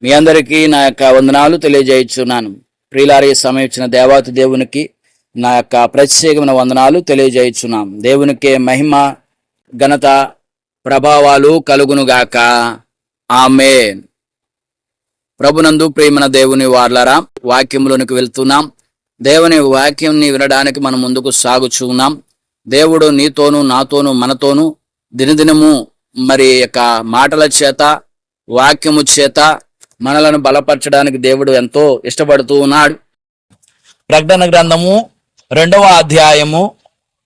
మీ అందరికీ నా యొక్క వందనాలు తెలియజేయుచున్నాను. ప్రియులారా, సమయం ఇచ్చిన దేవాతి దేవునికి నా యొక్క ప్రత్యేకమైన వందనాలు తెలియజేయుచున్నాం. దేవునికే మహిమ, ఘనత, ప్రభావాలు కలుగునుగాక. ఆమేన్. ప్రభునందు ప్రియమైన దేవుని వార్లారా, వాక్యంలోనికి వెళ్తున్నాం. దేవుని వాక్యంని వినడానికి మనం ముందుకు సాగుచున్నాం. దేవుడు నీతోనూ నాతోనూ మనతోనూ దినదినము మరి యొక్క మాటల చేత, వాక్యము చేత మనలను బలపరచడానికి దేవుడు ఎంతో ఇష్టపడుతూ ఉన్నాడు. ప్రకటన గ్రంథము 2వ అధ్యాయము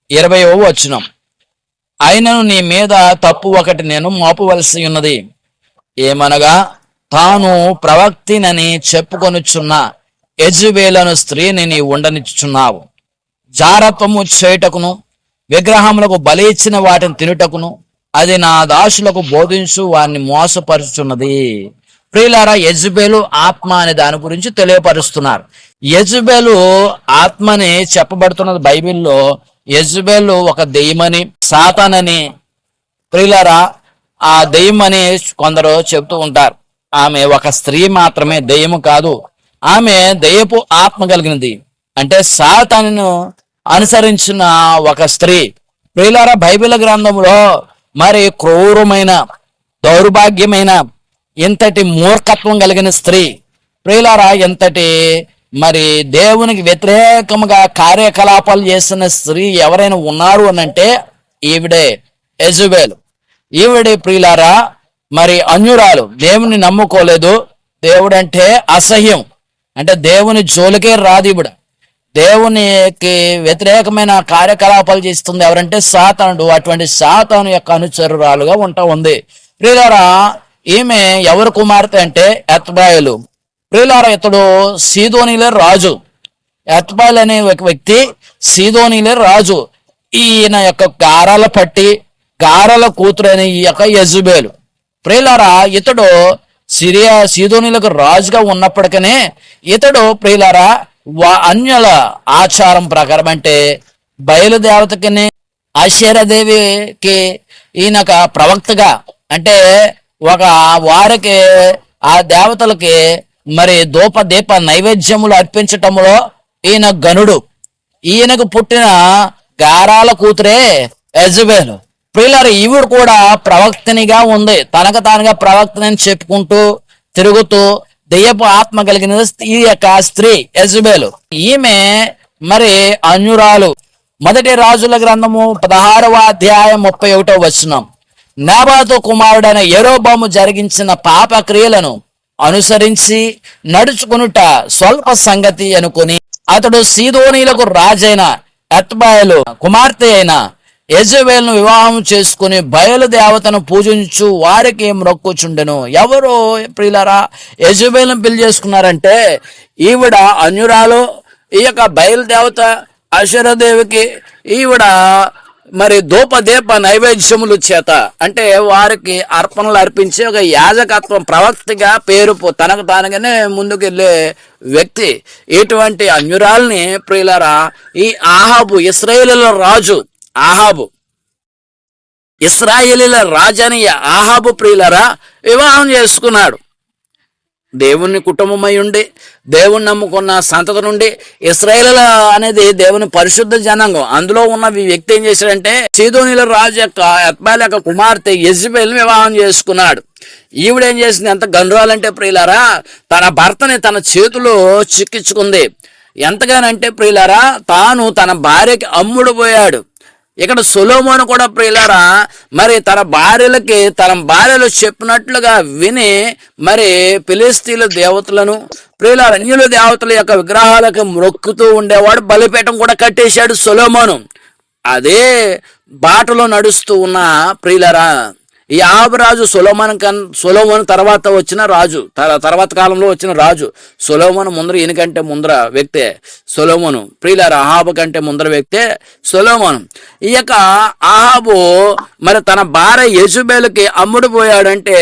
20వ వచనం. ఆయనను నీ మీద తప్పు ఒకటి నేను మోపవలసి ఉన్నది, ఏమనగా తాను ప్రవక్తినని చెప్పుకొనుచున్న యెజబెలను స్త్రీని నీ ఉండనిచ్చుచున్నావు. జారత్వము చేయుటకును విగ్రహములకు బలి ఇచ్చిన వాటిని తినుటకును అది నా దాసులకు బోధించు వారిని మోసపరుచున్నది. ప్రియులారా, యెజబెలు ఆత్మ అనే దాని గురించి తెలియపరుస్తున్నారు. యెజబెలు ఆత్మని చెప్పబడుతున్నది బైబిల్లో. యెజబెలు ఒక దెయ్యమని, సాతానని ప్రియులారా ఆ దెయ్యమని కొందరు చెబుతూ ఉంటారు. ఆమె ఒక స్త్రీ మాత్రమే, దెయ్యము కాదు. ఆమె దెయ్యపు ఆత్మ కలిగినది, అంటే సాతానును అనుసరించిన ఒక స్త్రీ. ప్రియులారా, బైబిల్ గ్రంథంలో మరి క్రూరమైన, దౌర్భాగ్యమైన, ఎంతటి మూర్ఖత్వం కలిగిన స్త్రీ. ప్రియులారా, ఎంతటి మరి దేవునికి వ్యతిరేకముగా కార్యకలాపాలు చేస్తున్న స్త్రీ ఎవరైనా ఉన్నారు అని అంటే ఈవిడే, యెజబెలు. ఈవిడే ప్రియులారా మరి అన్యురాలు, దేవుని నమ్ముకోలేదు. దేవుడు అంటే అసహ్యం, అంటే దేవుని జోలికే రాదు. ఈవిడ దేవునికి వ్యతిరేకమైన కార్యకలాపాలు చేస్తుంది. ఎవరంటే సాతానుడు. అటువంటి సాతాను యొక్క అనుచరురాలుగా ఉంటా ఉంది. ప్రియులారా, ఈమె ఎవరు కుమార్తె అంటే ఎత్బాయలు. ప్రియులారా, ఇతడు సీదోనీలే రాజు. ఎత్బాయలు అనే ఒక వ్యక్తి సీదోనీలే రాజు. ఈయన యొక్క గారాల పట్టి, గారాల కూతురు అనే ఈ యొక్క యెజబెలు. ప్రియులారా, ఇతడు సీదోనీలకు రాజుగా ఉన్నప్పటికనే ఇతడు ప్రియులారా అన్యుల ఆచారం ప్రకారం, అంటే బయలుదేవతకి, ఆశేరదేవికి ఈయనక ప్రవక్తగా, అంటే ఒక వారికి ఆ దేవతలకి మరి దీప నైవేద్యములు అర్పించటంలో ఈయన గనుడు. ఈయనకు పుట్టిన గారాల కూతురే యెజబెలు. ప్రియులారా, ఈవిడ కూడా ప్రవక్తనిగా ఉంది. తనకు తానుగా ప్రవక్తని చెప్పుకుంటూ తిరుగుతూ దెయ్యపు ఆత్మ కలిగిన ఈ యొక్క స్త్రీ యెజబెలు. ఈమె మరి అన్యురాలు. మొదటి రాజుల గ్రంథము 16వ అధ్యాయం 31వ వచనం. నాబాతు కుమారుడైన యెరోబాము జరిగించిన పాప క్రియలను అనుసరించి నడుచుకునుట స్వల్ప సంగతి అనుకుని అతడు సీదోనీలకు రాజైన ఎత్బాయలు కుమార్తె అయిన యెజబెలును వివాహం చేసుకుని బయలుదేవతను పూజించు వారికి మ్రొక్కుచుండెను. ఎవరు ప్రియులారా యెజబెలును పెళ్లి చేసుకున్నారంటే ఈవిడ అన్యురాలు. ఈ యొక్క బయలుదేవత అశేరదేవికి ఈవిడ మరి దీప నైవేద్యములు చేత, అంటే వారికి అర్పణలు అర్పించే ఒక యాజకత్వం, ప్రవక్తగా పేరు తనకు తానుగానే ముందుకెళ్ళే వ్యక్తి. ఇటువంటి అన్యురాల్ని ప్రియులారా ఈ ఆహాబు, ఇశ్రాయేలీయుల రాజు ఆహాబు, ఇశ్రాయేలీయుల రాజని ఆహాబు ప్రియులారా వివాహం చేసుకున్నాడు. దేవుని కుటుంబమై ఉండి, దేవుని నమ్ముకున్న సంతతి నుండి, ఇశ్రాయేలీయుల అనేది దేవుని పరిశుద్ధ జనాంగం. అందులో ఉన్న వ్యక్తి ఏం చేశాడంటే సీదోనీల రాజు యొక్క ఎత్బాయలు యొక్క కుమార్తె యెజబెలును వివాహం చేసుకున్నాడు. ఈవిడేం చేసింది, ఎంత గనురాలంటే ప్రియులారా తన భర్తని తన చేతిలో చిక్కించుకుంది. ఎంతగానంటే ప్రియులారా తాను తన భార్యకి అమ్ముడు పోయాడు. ఇక్కడ సొలొమోను కూడా ప్రియులారా మరి తన భార్యలు చెప్పినట్లుగా విని మరి ఫిలిష్తీయుల దేవతలను, ప్రియులారా అన్యుల దేవతల యొక్క విగ్రహాలకు మొక్కుతూ ఉండేవాడు. బలిపీఠం కూడా కట్టేశాడు సొలొమోను. అదే బాటలో నడుస్తూ ఉన్న ప్రియులారా ఈ ఆహాబు రాజు సొలొమోను తర్వాత వచ్చిన రాజు, తర్వాత కాలంలో వచ్చిన రాజు. సొలొమోను ముందర, ఈయనకంటే ముందర వ్యక్తే సొలొమోను. ప్రియులారా ఆహాబు కంటే ముందర వ్యక్తే సొలొమోను. ఈ యొక్క ఆహాబు మరి తన భార్య యెజబెలుకి అమ్ముడు పోయాడంటే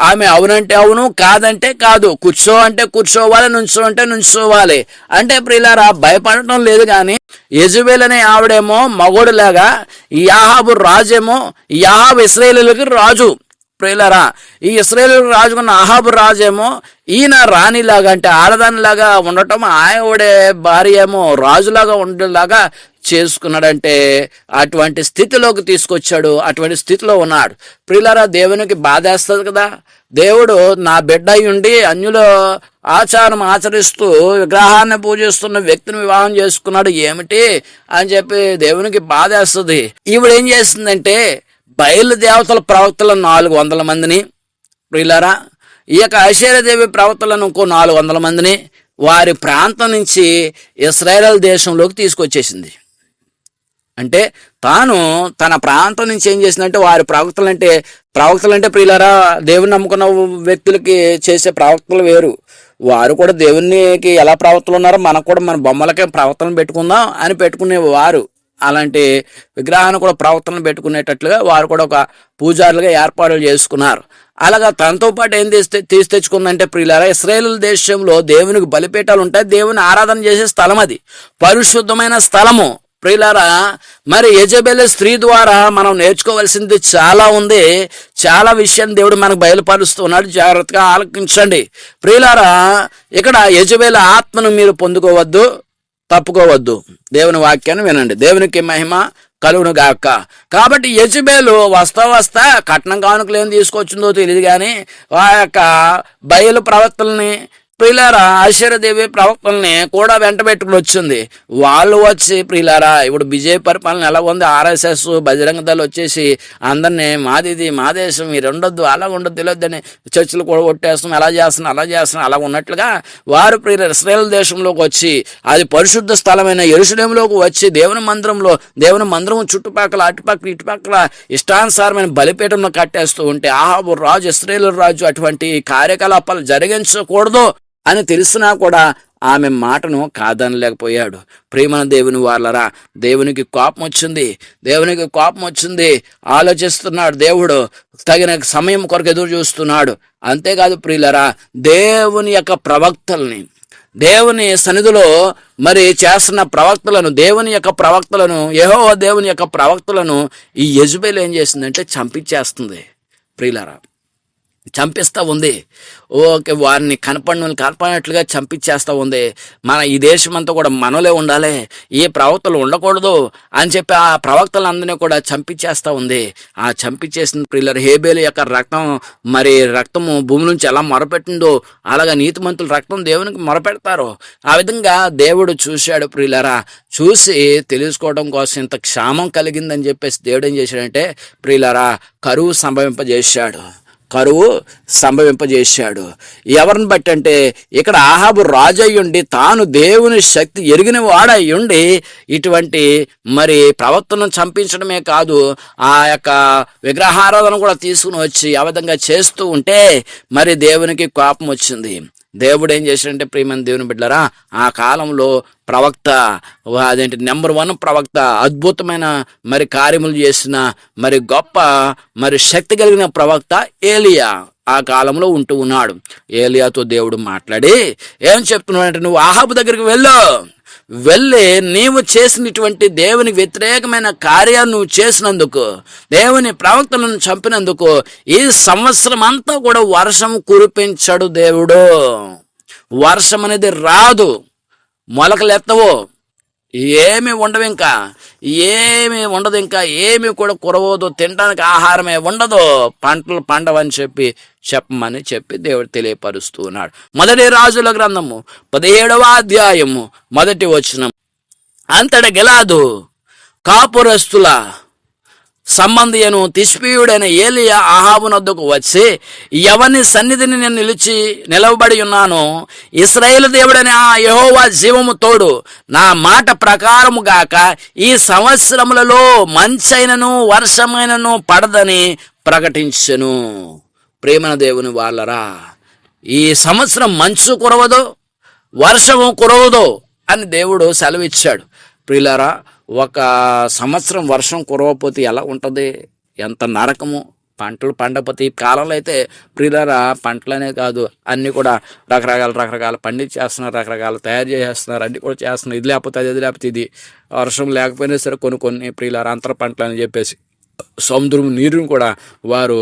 ఆమె అవునంటే అవును, కాదంటే కాదు, కూర్చో అంటే కూర్చోవాలి, నుంచో అంటే నుంచోవాలి. అంటే ప్రియులారా భయపడటం లేదు. కానీ యెజబెల్ అనే ఆవిడేమో మగోడులాగా, ఈ యాహాబు రాజేమో, యాహాబు ఇశ్రాయేలీయులకి రాజు. ప్రియులారా, ఈ ఇశ్రాయేలు రాజుకున్న అహాబు రాజేమో ఈయన రాణిలాగా అంటే ఆడదానిలాగా ఉండటం, ఆవిడే భార్య ఏమో రాజులాగా ఉండేలాగా చేసుకున్నాడంటే అటువంటి స్థితిలోకి తీసుకొచ్చాడు. అటువంటి స్థితిలో ఉన్నాడు. ప్రియులారా, దేవునికి బాధేస్తుంది కదా. దేవుడు నా బిడ్డ ఉండి అన్యుల ఆచారం ఆచరిస్తూ విగ్రహాన్ని పూజిస్తున్న వ్యక్తిని వివాహం చేసుకున్నాడు ఏమిటి అని చెప్పి దేవునికి బాధేస్తుంది. ఈవిడ ఏం చేస్తుందంటే బయలుదేవతల ప్రవక్తల 400 మందిని, ప్రియులారా ఈ యొక్క ఐశ్వర్యదేవి ప్రవక్తలను ఇంకో 400 మందిని వారి ప్రాంతం నుంచి ఇశ్రాయేలు దేశంలోకి తీసుకొచ్చేసింది. అంటే తాను తన ప్రాంతం నుంచి ఏం చేసిందంటే వారి ప్రవక్తలంటే ప్రియులారా, దేవుని నమ్ముకున్న వ్యక్తులకి చేసే ప్రవక్తలు వేరు. వారు కూడా దేవునికి ఎలా ప్రవక్తలు ఉన్నారో మనకు కూడా మన బొమ్మలకే ప్రవక్తలను పెట్టుకుందాం అని పెట్టుకునేవారు. అలాంటి విగ్రహాన్ని కూడా ప్రవక్తలను పెట్టుకునేటట్లుగా వారు కూడా ఒక పూజారులుగా ఏర్పాట్లు చేసుకున్నారు. అలాగా తనతో పాటు ఏం తెచ్చుకుందంటే ప్రియులారా, ఇశ్రాయేలు దేశంలో దేవునికి బలిపీఠాలు ఉంటాయి. దేవుని ఆరాధన చేసే స్థలం, అది పరిశుద్ధమైన స్థలము. ప్రియులారా, మరి యెజబెలు స్త్రీ ద్వారా మనం నేర్చుకోవాల్సింది చాలా ఉంది. చాలా విషయాన్ని దేవుడు మనకు బయలుపరుస్తున్నాడు. జాగ్రత్తగా ఆలకించండి. ప్రియులారా, ఇక్కడ యెజబెలు ఆత్మను మీరు పొందుకోవద్దు, తప్పుకోవద్దు. దేవుని వాక్యాన్ని వినండి. దేవునికి మహిమ కలుగును గాక. కాబట్టి యెజబెలు వస్తా కట్నం కానుకలు ఏం తీసుకొచ్చిందో తెలియదు, కానీ ఆ యొక్క బయలు ప్రవక్తల్ని, ప్రియులారా ఐశ్వర్యదేవి ప్రవక్తల్ని కూడా వెంట పెట్టుకుని వచ్చింది. వాళ్ళు వచ్చి ప్రియులారా, ఇప్పుడు బిజెపి పరిపాలన ఎలా ఉంది, RSS బజరంగ దళం వచ్చేసి అందరినీ మాదిది మా దేశం, మీరు ఉండొద్దు, అలా ఉండొద్దు, తెలియద్దని చర్చిలు కూడా కొట్టేస్తున్నాం, అలా చేస్తున్నాం అలా ఉన్నట్లుగా వారు ప్రియులారా ఇశ్రాయేలు దేశంలోకి వచ్చి అది పరిశుద్ధ స్థలమైన యెరూషలేములోకి వచ్చి దేవుని మందిరం చుట్టుపక్కల ఇటుపక్కల ఇష్టానుసారమైన బలిపీఠంలో కట్టేస్తూ ఉంటే అహాబు రాజు, ఇశ్రాయేలు రాజు అటువంటి కార్యకలాపాలు జరిగించకూడదు అని తెలిసినా కూడా ఆమె మాటను కాదనలేకపోయాడు. ప్రియమైన దేవుని వాళ్ళరా, దేవునికి కోపం వచ్చింది. ఆలోచిస్తున్నాడు. దేవుడు తగిన సమయం కొరకు ఎదురు చూస్తున్నాడు. అంతేకాదు ప్రియులరా, దేవుని యొక్క ప్రవక్తల్ని, దేవుని సన్నిధిలో మరి చేస్తున్న ప్రవక్తలను యెహోవా దేవుని యొక్క ప్రవక్తలను ఈ యెజబెలు ఏం చేసిందంటే చంపించేస్తుంది. ప్రియులరా, చంపిస్తూ ఉంది. ఓకే, వారిని కనపడినట్లుగా చంపించేస్తూ ఉంది. మన ఈ దేశం అంతా కూడా మనలే ఉండాలి, ఏ ప్రవక్తలు ఉండకూడదు అని చెప్పి ఆ ప్రవక్తలందరినీ కూడా చంపించేస్తూ ఉంది. ఆ చంపించేసిన ప్రియులర్ హేబేలు యొక్క రక్తము భూమి నుంచి ఎలా మొరపెట్టిందో అలాగా నీతిమంతుల రక్తం దేవునికి మొరపెడతారు. ఆ విధంగా దేవుడు చూశాడు ప్రియులరా. చూసి తెలుసుకోవడం కోసం ఇంత క్షామం కలిగిందని చెప్పేసి దేవుడు ఏం చేశాడంటే ప్రియులరా కరువు సంభవింపజేశాడు. ఎవరిని బట్టి అంటే ఇక్కడ అహాబు రాజయ్యుండి తాను దేవుని శక్తి ఎరిగిన వాడయ్యుండి ఇటువంటి మరి ప్రవక్తను చంపించడమే కాదు, ఆ యొక్క విగ్రహారాధన కూడా తీసుకుని వచ్చి ఆ విధంగా చేస్తూ ఉంటే మరి దేవునికి కోపం వచ్చింది. దేవుడు ఏం చేశాడంటే ప్రియమైన దేవుని బిడ్డలారా, ఆ కాలంలో ప్రవక్త, అదేంటి నెంబర్ 1 ప్రవక్త, అద్భుతమైన మరి కార్యములు చేసిన మరి గొప్ప మరి శక్తి కలిగిన ప్రవక్త ఏలియా ఆ కాలంలో ఉంటూ ఉన్నాడు. ఏలియాతో దేవుడు మాట్లాడి ఏం చెప్తున్నాడంటే, నువ్వు అహాబు దగ్గరికి వెళ్ళి నీవు చేసినటువంటి దేవునికి వ్యతిరేకమైన కార్యాలు నువ్వు చేసినందుకు, దేవుని ప్రవక్తలను చంపినందుకు ఈ సంవత్సరం అంతా కూడా వర్షం కురిపించడు దేవుడు. వర్షం అనేది రాదు, మొలకలు ఎత్తవు, ఏమి ఉండవు, ఇంకా ఏమి కూడా కురవదు, తినడానికి ఆహారమే ఉండదు, పంటలు పండవని చెప్పమని దేవుడు తెలియపరుస్తూ ఉన్నాడు. మొదటి రాజుల గ్రంథము 17వ అధ్యాయము 1వ వచనం. అంతట గిలాదు కాపురస్తుల సంబంధియను తిష్బీయుడైన ఏలియా అహాబు నొద్దకు వచ్చి, ఎవని సన్నిధిని నేను నిలవబడి ఉన్నానో ఇశ్రాయేలు దేవుడని ఆ యెహోవా జీవము తోడు, నా మాట ప్రకారము గాక ఈ సంవత్సరములలో మంచైనను వర్షమైనను పడదని ప్రకటించెను. ప్రేమన దేవుని వాళ్ళరా, ఈ సంవత్సరం మంచు కురవదు, వర్షము కురవదు అని దేవుడు సెలవిచ్చాడు. ప్రియులారా, ఒక సంవత్సరం వర్షం కురవకపోతే ఎలా ఉంటుంది, ఎంత నరకము. పంటలు పండకపోతే ఈ కాలంలో అయితే ప్రియులారా పంటలనే కాదు అన్నీ కూడా రకరకాల పండించేస్తున్నారు, రకరకాల తయారు చేసేస్తున్నారు, అన్నీ కూడా చేస్తున్నారు. ఇది లేకపోతే ఇది, వర్షం లేకపోయినా సరే కొన్ని ప్రియులారా అంతర పంటలు అని చెప్పేసి సముద్రం నీరుని కూడా వారు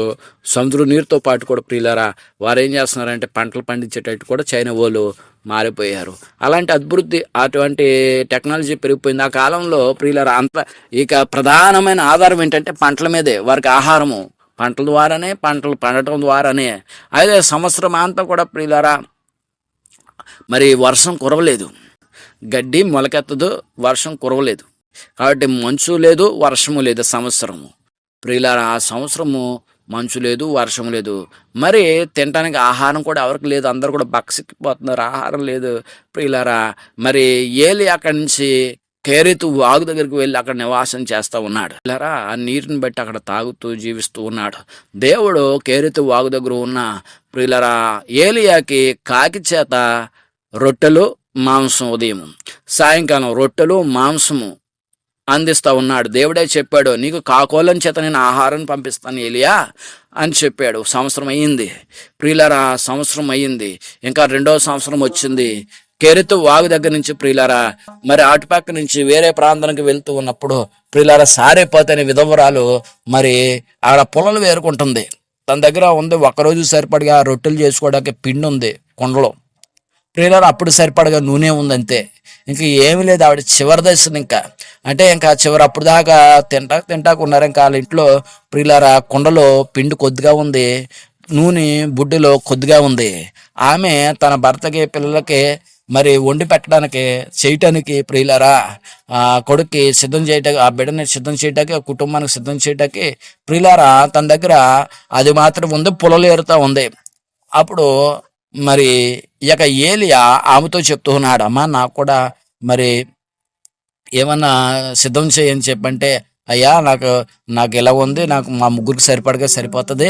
సముద్రం నీరుతో పాటు కూడా ప్రియులారా వారు ఏం చేస్తున్నారంటే పంటలు పండించేటట్టు కూడా చైనా వాళ్ళు మారిపోయారు. అలాంటి అభివృద్ధి అటువంటి టెక్నాలజీ పెరిగిపోయింది ఆ కాలంలో ప్రియులారా. అంత ఇక ప్రధానమైన ఆధారం ఏంటంటే పంటల మీదే, వారికి ఆహారము పంటల ద్వారానే, పంటలు పండటం ద్వారానే. అయితే సంవత్సరం అంతా కూడా ప్రియులారా మరి వర్షం కురవలేదు, గడ్డి మొలకెత్తదు, వర్షం కురవలేదు. కాబట్టి మంచు లేదు, వర్షము లేదు సంవత్సరము ప్రియులారా. ఆ సంవత్సరము మంచు లేదు, వర్షం లేదు. మరి తినడానికి ఆహారం కూడా ఎవరికి లేదు, అందరూ కూడా బక్కసిక్కిపోతున్నారు, ఆహారం లేదు ప్రియులారా. మరి ఏలి అక్కడి నుంచి కేరేతు వాగు దగ్గరికి వెళ్ళి అక్కడ నివాసం చేస్తూ ఉన్నాడు ప్రియులారా. ఆ నీరుని బట్టి అక్కడ తాగుతూ జీవిస్తూ ఉన్నాడు. దేవుడు కేరేతు వాగు దగ్గర ఉన్న ప్రియులారా ఏలియాకి కాకి చేత రొట్టెలు మాంసం, ఉదయం సాయంకాలం రొట్టెలు మాంసము అందిస్తూ ఉన్నాడు. దేవుడే చెప్పాడు, నీకు కాకోలం చేత నేను ఆహారం పంపిస్తాను ఏలియా అని చెప్పాడు. సంవత్సరం అయ్యింది ప్రియులారా, సంవత్సరం అయ్యింది. ఇంకా 2వ సంవత్సరం వచ్చింది. కెరెతు వాగు దగ్గర నుంచి ప్రియులారా మరి అటుపక్క నుంచి వేరే ప్రాంతానికి వెళ్తూ ఉన్నప్పుడు ప్రియులారా సారేపోతే అనే విధవరాలు మరి ఆడ పొలాలు వేరుకుంటుంది. తన దగ్గర ఉంది ఒకరోజు సరిపడగా రొట్టెలు చేసుకోవడానికి పిండి ఉంది కుండలో ప్రియులారా. అప్పుడు సరిపడగా నూనె ఉంది అంతే, ఇంకా ఏమి లేదు. ఆవిడ చివరి దశను ఇంకా అంటే ఇంకా చివరి అప్పుడు దాకా తింటాకు ఉన్నారు. ఇంకా వాళ్ళ ఇంట్లో ప్రియులారా కుండలో పిండి కొద్దిగా ఉంది, నూనె బుడ్డిలో కొద్దిగా ఉంది. ఆమె తన భర్తకి పిల్లలకి మరి వండి పెట్టడానికి చేయటానికి ప్రియులారా కొడుక్కి సిద్ధం చేయటానికి, ఆ బిడ్డని సిద్ధం చేయటానికి, ఆ కుటుంబానికి సిద్ధం చేయటానికి ప్రియులారా తన దగ్గర అది మాత్రం ఉంది, పొలలు ఏరుతా ఉంది. అప్పుడు మరి ఇక ఏలియా ఆమెతో చెప్తూ ఉన్నాడు, అమ్మా నాకు కూడా మరి ఏమన్నా సిద్ధం చేయని చెప్పంటే, అయ్యా నాకు ఎలా ఉంది, నాకు మా ముగ్గురికి సరిపడగా సరిపోతుంది,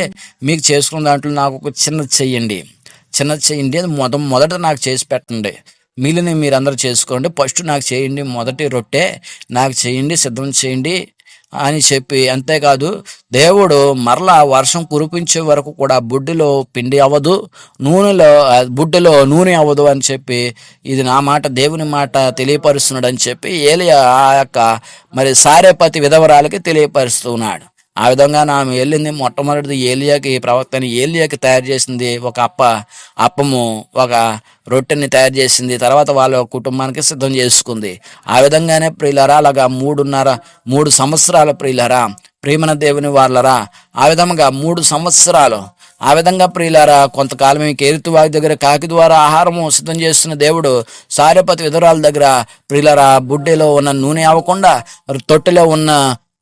మీకు చేసుకున్న దాంట్లో నాకు ఒక చిన్నది చెయ్యండి అది మొదట నాకు చేసి పెట్టండి, మిగిలిన మీరందరూ చేసుకోండి, ఫస్ట్ నాకు చేయండి, మొదటి రొట్టె నాకు చేయండి, సిద్ధం చేయండి అని చెప్పి. అంతేకాదు దేవుడు మరలా వర్షం కురిపించే వరకు కూడా బుడ్డిలో పిండి అవ్వదు, బుడ్డిలో నూనె అవ్వదు అని చెప్పి, ఇది నా మాట దేవుని మాట తెలియపరుస్తున్నాడు అని చెప్పి ఏలియా ఆ యొక్క మరి సారేపతి విధవరాలకి తెలియపరుస్తున్నాడు. ఆ విధంగా ఆమె వెళ్ళింది. మొట్టమొదటిది ఏలియాకి, ప్రవక్తని ఏలియాకి తయారు చేసింది ఒక అప్పము, ఒక రొట్టెని తయారు చేసింది. తర్వాత వాళ్ళ కుటుంబానికి సిద్ధం చేసుకుంది. ఆ విధంగానే ప్రియులరా అలాగా 3 సంవత్సరాల ప్రియులరా ప్రేమన దేవుని వాళ్ళరా ఆ విధంగా 3 సంవత్సరాలు ఆ విధంగా ప్రియులారా కొంతకాలం కేరుతు వారి దగ్గర కాకి ద్వారా ఆహారము సిద్ధం చేస్తున్న దేవుడు సారేపతి విధురాల దగ్గర ప్రియులారా బుడ్డెలో ఉన్న నూనె అవ్వకుండా, తొట్టెలో ఉన్న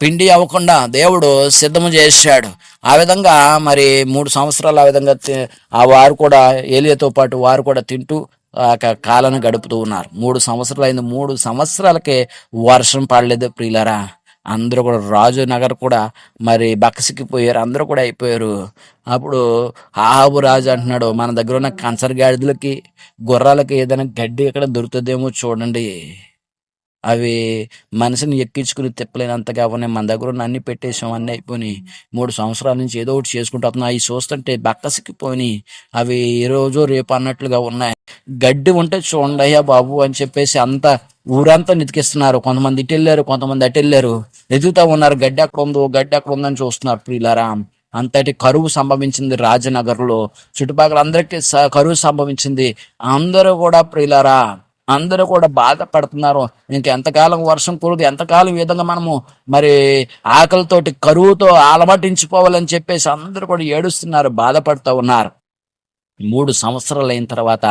పిండి అవ్వకుండా దేవుడు సిద్ధము చేశాడు. ఆ విధంగా మరి 3 సంవత్సరాలు ఆ విధంగా ఆ వారు కూడా ఏలియాతో పాటు వారు కూడా తింటూ కాలాన్ని గడుపుతూ ఉన్నారు. 3 సంవత్సరాలు అయింది. 3 సంవత్సరాలకే వర్షం పడలేదు ప్రియులారా. అందరూ కూడా రాజు నగర్ కూడా మరి బక్కసిక్కిపోయారు, అందరూ కూడా అయిపోయారు. అప్పుడు ఆహాబు రాజు అంటున్నాడు, మన దగ్గర ఉన్న కంచరగాడిదలకి గుర్రాలకి ఏదైనా గడ్డి ఎక్కడ దొరుకుతుందేమో చూడండి, అవి మనిషిని ఎక్కించుకుని తిప్పలేనంతగా ఉన్నాయి, మన దగ్గర ఉన్న అన్ని పెట్టేసాం, అన్నీ అయిపోయి 3 సంవత్సరాల నుంచి ఏదో ఒకటి చేసుకుంటున్నాం, అవి చూస్తుంటే బక్కసిక్కిపోయి అవి ఈ రోజు రేపు అన్నట్లుగా ఉన్నాయి, గడ్డి ఉంటే చూడండి అయ్యా బాబు అని చెప్పేసి అంతా ఊరంతా నితికిస్తున్నారు. కొంతమంది ఇటు వెళ్ళారు, కొంతమంది అటు వెళ్ళారు, ఎదుగుతా ఉన్నారు, గడ్డి అక్కడ ఉందని చూస్తున్నారు ప్రియులారా. అంతటి కరువు సంభవించింది రాజనగర్లో, చుట్టుపక్కల అందరికీ కరువు సంభవించింది. అందరూ కూడా ప్రియులారా అందరూ కూడా బాధపడుతున్నారు. ఇంకెంతకాలం వర్షం కురదు, ఎంతకాలం ఈ విధంగా మనము మరి ఆకలితోటి కరువుతో ఆలమటించిపోవాలని చెప్పేసి అందరూ కూడా ఏడుస్తున్నారు, బాధపడుతూ ఉన్నారు. 3 సంవత్సరాలు అయిన తర్వాత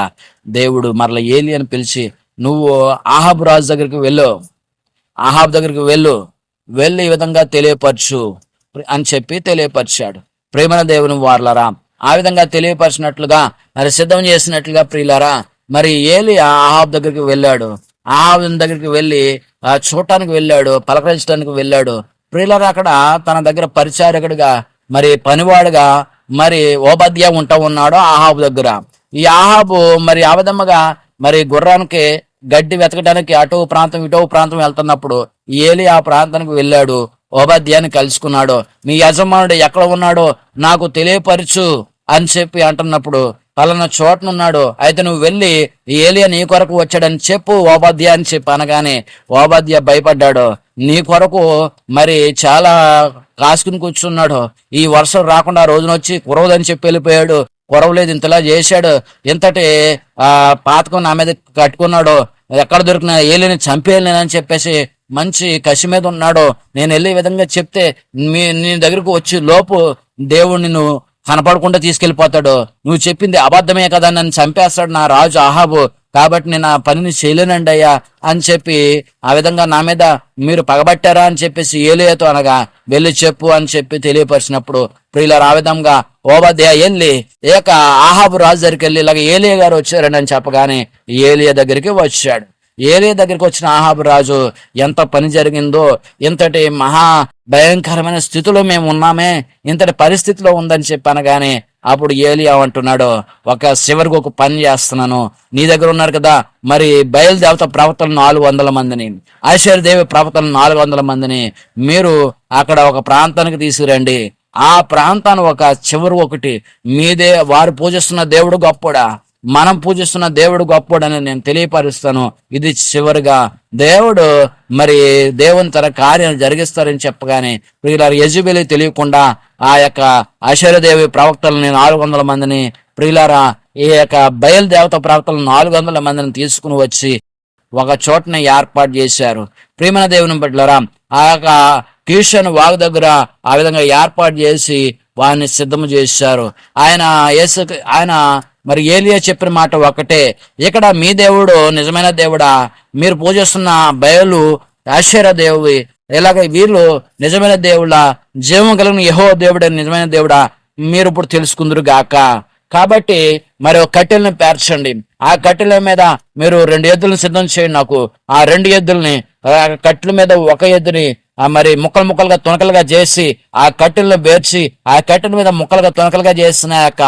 దేవుడు మరల ఏలియాని పిలిచి, నువ్వు ఆహాబు రాజు దగ్గరికి వెళ్ళి ఈ విధంగా తెలియపరచు అని చెప్పి తెలియపరిచాడు. ప్రేమన దేవుని వారలరా ఆ విధంగా తెలియపరిచినట్లుగా మరి సిద్ధం చేసినట్లుగా ప్రియులారా మరి ఏలియా ఆహాబు దగ్గరికి వెళ్ళాడు. ఆహాబు దగ్గరికి వెళ్ళి చూడటానికి వెళ్ళాడు, పలకరించడానికి వెళ్ళాడు. ప్రియులారా అక్కడ తన దగ్గర పరిచారకుడిగా మరి పనివాడుగా మరి ఓబద్యా ఉంటా ఉన్నాడు ఆహాబు దగ్గర. ఈ ఆహాబు మరి ఆ విధముగా మరి గుర్రానికి గడ్డి వెతకడానికి అటో ప్రాంతం ఇటో ప్రాంతం వెళ్తున్నప్పుడు ఏలి ఆ ప్రాంతానికి వెళ్ళాడు, ఓబద్యాన్ని కలుసుకున్నాడు. మీ యజమానుడు ఎక్కడ ఉన్నాడో నాకు తెలియపరచు అని చెప్పి అంటున్నప్పుడు, పలానా చోటనున్నాడు, అయితే నువ్వు వెళ్ళి ఏలియా నీ కొరకు వచ్చాడని చెప్పు ఓబద్యా అని చెప్పి అనగానే ఓబద్యా భయపడ్డాడు. నీ కొరకు మరి చాలా కాసుకుని కూర్చున్నాడు. ఈ వర్షం రాకుండా ఆ రోజున వచ్చి కురవదని చెప్పి వెళ్ళిపోయాడు. కురవలేదు, ఇంతలా చేశాడు, ఇంతటి పాతకం నా మీద కట్టుకున్నాడు, ఎక్కడ దొరికిన ఏలిని చంపేయలేనని చెప్పేసి మంచి కసి మీద ఉన్నాడు. నేను వెళ్ళే విధంగా చెప్తే నీ దగ్గరకు వచ్చి లోపు దేవుడు నిన్ను కనపడకుండా తీసుకెళ్లిపోతాడు. నువ్వు చెప్పింది అబద్ధమే కదా, నన్ను చంపేస్తాడు నా రాజు అహాబు, కాబట్టి నేను ఆ పనిని చేయలేనండి అయ్యా అని చెప్పి ఆ విధంగా నా మీద మీరు పగబట్టారా అని చెప్పేసి ఏలియాతో అనగా వెళ్ళి చెప్పు అని చెప్పి తెలియపరిచినప్పుడు ప్రియులారా ఆ విధంగా ఓబద్యా వెళ్ళి ఏక ఆహాబు రాజు దగ్గరికి వెళ్ళి ఇలాగ ఏలియా గారు వచ్చారండి అని చెప్పగానే ఏలియా దగ్గరికి వచ్చాడు. ఏలియా దగ్గరికి వచ్చిన ఆహాబు రాజు ఎంత పని జరిగిందో, ఇంతటి మహా భయంకరమైన స్థితిలో మేము ఉన్నామే, ఇంతటి పరిస్థితిలో ఉందని చెప్పి అనగానే అప్పుడు ఏలియా అంటున్నాడు, చివరికి ఒక పని చేస్తున్నాను, నీ దగ్గర ఉన్నారు కదా మరి బయలుదేవత ప్రవక్తలు 400 మందిని, ఐశ్వర్యదేవి ప్రవక్తలు 400 మందిని మీరు అక్కడ ఒక ప్రాంతానికి తీసుకురండి. ఆ ప్రాంతాన్ని ఒక చివరి ఒకటి మీదే, వారు పూజిస్తున్న దేవుడు గొప్పడా, మనం పూజిస్తున్న దేవుడు గొప్పడని నేను తెలియపరుస్తాను. ఇది చివరిగా దేవుడు మరి దేవుని తన కార్యాలు జరిగిస్తారని చెప్పగానే ప్రియులారు యెజెబెలు తెలియకుండా ఆ యొక్క ఐశ్వర్యదేవి ప్రవక్తలని 400 మందిని, ప్రియులారా ఈ యొక్క బయలుదేవత ప్రవక్తలను 400 మందిని తీసుకుని వచ్చి ఒక చోటని ఏర్పాటు చేశారు. ప్రియమైన దేవుని బిడ్డలారా ఆ యొక్క కీషోను వాగు దగ్గర ఆ విధంగా ఏర్పాటు చేసి వారిని సిద్ధం చేశారు. ఆయన మరి ఏలియా చెప్పిన మాట ఒకటే, ఇక్కడ మీ దేవుడు నిజమైన దేవుడా, మీరు పూజిస్తున్న బయలు ఆషేరా దేవుడి, ఇలాగ వీళ్ళు నిజమైన దేవుడా, జీవం కలిగిన యెహోవా దేవుడే నిజమైన దేవుడా మీరు ఇప్పుడు తెలుసుకుందరు గాక. కాబట్టి మరి ఒక కట్టెల్ని పేర్చండి, ఆ కట్టెల మీద మీరు 2 ఎద్దులను సిద్ధం చేయండి. నాకు ఆ 2 ఎద్దుల్ని కట్టెల మీద ఒక ఎద్దుని మరి ముక్కలుగా తునకలుగా చేసి ఆ కట్టెలను పేర్చి ఆ కట్టెల మీద ముక్కలుగా తునకలుగా చేసిన యొక్క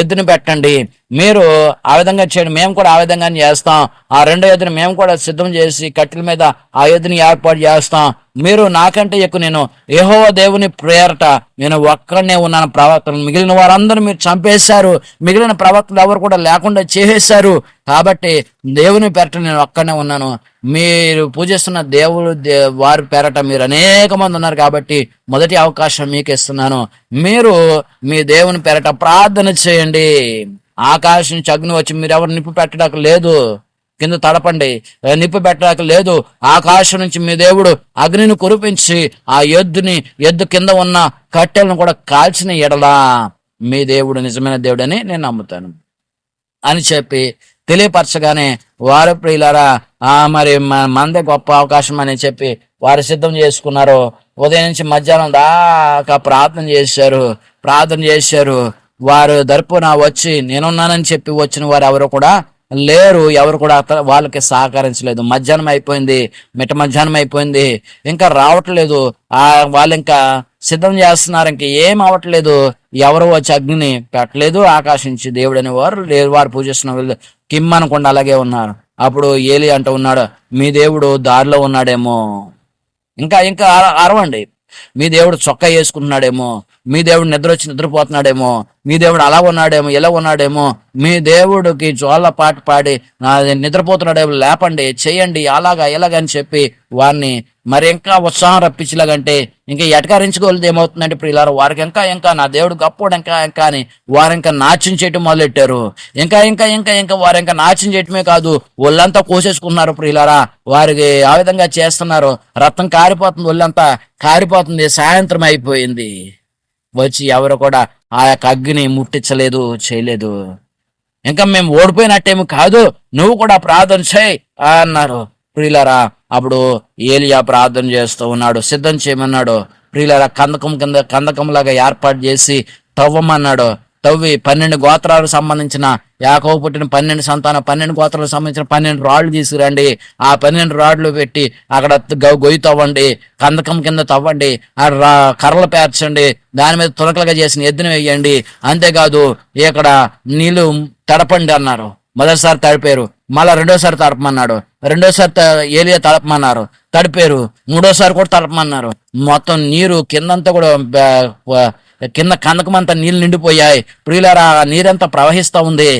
ఎద్దుని పెట్టండి. మీరు ఆ విధంగా చేయండి, మేము కూడా ఆ విధంగా చేస్తాం. ఆ 2 ఎద్దుని మేము కూడా సిద్ధం చేసి కట్టెల మీద ఆ ఎద్దుని ఏర్పాటు చేస్తాం. మీరు నాకంటే ఎక్కువ నేను యెహోవా దేవుని ప్రేరట నేను ఒక్కడనే ఉన్నాను ప్రవక్తలు, మిగిలిన వారందరూ మీరు చంపేశారు, మిగిలిన ప్రవక్తలు ఎవరు కూడా లేకుండా చేసేశారు. కాబట్టి దేవుని పేరట నేను ఒక్కడనే ఉన్నాను, మీరు పూజిస్తున్న దేవుడు వారి పేరట మీరు అనేక మంది ఉన్నారు. కాబట్టి మొదటి అవకాశం మీకు ఇస్తున్నాను, మీరు మీ దేవుని పేరట ప్రార్థన చేయండి. ఆకాశం నుంచి అగ్ని వచ్చి మీరు ఎవరు నిప్పు పెట్టడానికి లేదు, కింద తడపండి, నిప్పు పెట్టడానికి లేదు. ఆకాశం నుంచి మీ దేవుడు అగ్నిని కురిపించి ఆ ఎద్దు కింద ఉన్న కట్టెలను కూడా కాల్చిన ఎడలా మీ దేవుడు నిజమైన దేవుడని నేను నమ్ముతాను అని చెప్పి తెలియపరచగానే వారు ప్రియులారా మరి మందే గొప్ప అవకాశం అని చెప్పి వారు సిద్ధం చేసుకున్నారు. ఉదయం నుంచి మధ్యాహ్నం దాకా ప్రార్థన చేశారు. వారు తరపున వచ్చి నేనున్నానని చెప్పి వచ్చిన వారు ఎవరు కూడా లేరు, ఎవరు కూడా వాళ్ళకి సహకరించలేదు. మధ్యాహ్నం అయిపోయింది, మిట్ట మధ్యాహ్నం అయిపోయింది, ఇంకా రావట్లేదు. వాళ్ళు ఇంకా సిద్ధం చేస్తున్నారు, ఇంకా ఏం అవ్వట్లేదు. ఎవరు వచ్చి అగ్నిని పెట్టలేదు. ఆకాశించి దేవుడు అని వారు లేరు, వారు పూజిస్తున్న వాళ్ళు కిమ్ అనకుండా అలాగే ఉన్నారు. అప్పుడు ఏలి అంటూ ఉన్నాడు, మీ దేవుడు దారిలో ఉన్నాడేమో, ఇంకా అరవండి, మీ దేవుడు చొక్కా వేసుకుంటున్నాడేమో, మీ దేవుడు నిద్ర వచ్చి నిద్రపోతున్నాడేమో, మీ దేవుడు అలా ఉన్నాడేమో ఇలా ఉన్నాడేమో, మీ దేవుడికి జోళ్ళ పాట పాడి నిద్రపోతున్నాడేమో, లేపండి, చేయండి, అలాగా ఇలాగని చెప్పి వారిని మరి ఇంకా ఉత్సాహం రప్పించలాగంటే ఇంకా ఎటకరించుకోలేదు. ఏమవుతుందంటే ఇప్పుడు ఇలా వారికి ఇంకా నా దేవుడు గొప్పోడు ఇంకా అని వారు ఇంకా నాట్యం చేయటం మొదలెట్టారు. ఇంకా వారు ఇంకా నాట్యం చేయటమే కాదు, ఒళ్ళంతా కోసేసుకున్నారు. ఇప్పుడు ఇలారా వారికి ఆ విధంగా చేస్తున్నారు. రక్తం కారిపోతుంది, ఒళ్ళంతా కారిపోతుంది. సాయంత్రం అయిపోయింది, వచ్చి ఎవరు కూడా ఆ యొక్క అగ్ని ముట్టించలేదు, చేయలేదు. ఇంకా మేము ఓడిపోయినట్టేమి కాదు, నువ్వు కూడా ప్రార్థన చేయి అన్నారు. ప్రియులారా అప్పుడు ఏలియా ప్రార్థన చేస్తూ ఉన్నాడు, సిద్ధం చేయమన్నాడు. ప్రియులారా కందకంలాగా ఏర్పాటు చేసి తవ్వమన్నాడు. తవ్వి 12 గోత్రాలకు సంబంధించిన యాకోబు పుట్టిన 12 సంతానం 12 గోత్రాలకు సంబంధించిన 12 రాళ్లు తీసుకురండి. ఆ 12 రాడ్లు పెట్టి అక్కడ గొయ్యి తవ్వండి, కందకం కింద తవ్వండి, కర్రలు పేర్చండి, దాని మీద తునకలుగా చేసిన ఎద్దును వేయండి. అంతేకాదు ఇక్కడ నీళ్లు తడపండి అన్నారు. మొదటిసారి తడిపారు, మళ్ళా రెండోసారి తడపమన్నాడు. రెండోసారి ఏలియా తడపమన్నారు, తడిపారు. మూడోసారి కూడా తడపమన్నారు. మొత్తం నీరు కిందంతా కూడా కింద కందకమంతా నీళ్ళు నిండిపోయాయి. ప్రియులారా నీరంతా ప్రవహిస్తూ ఉంది.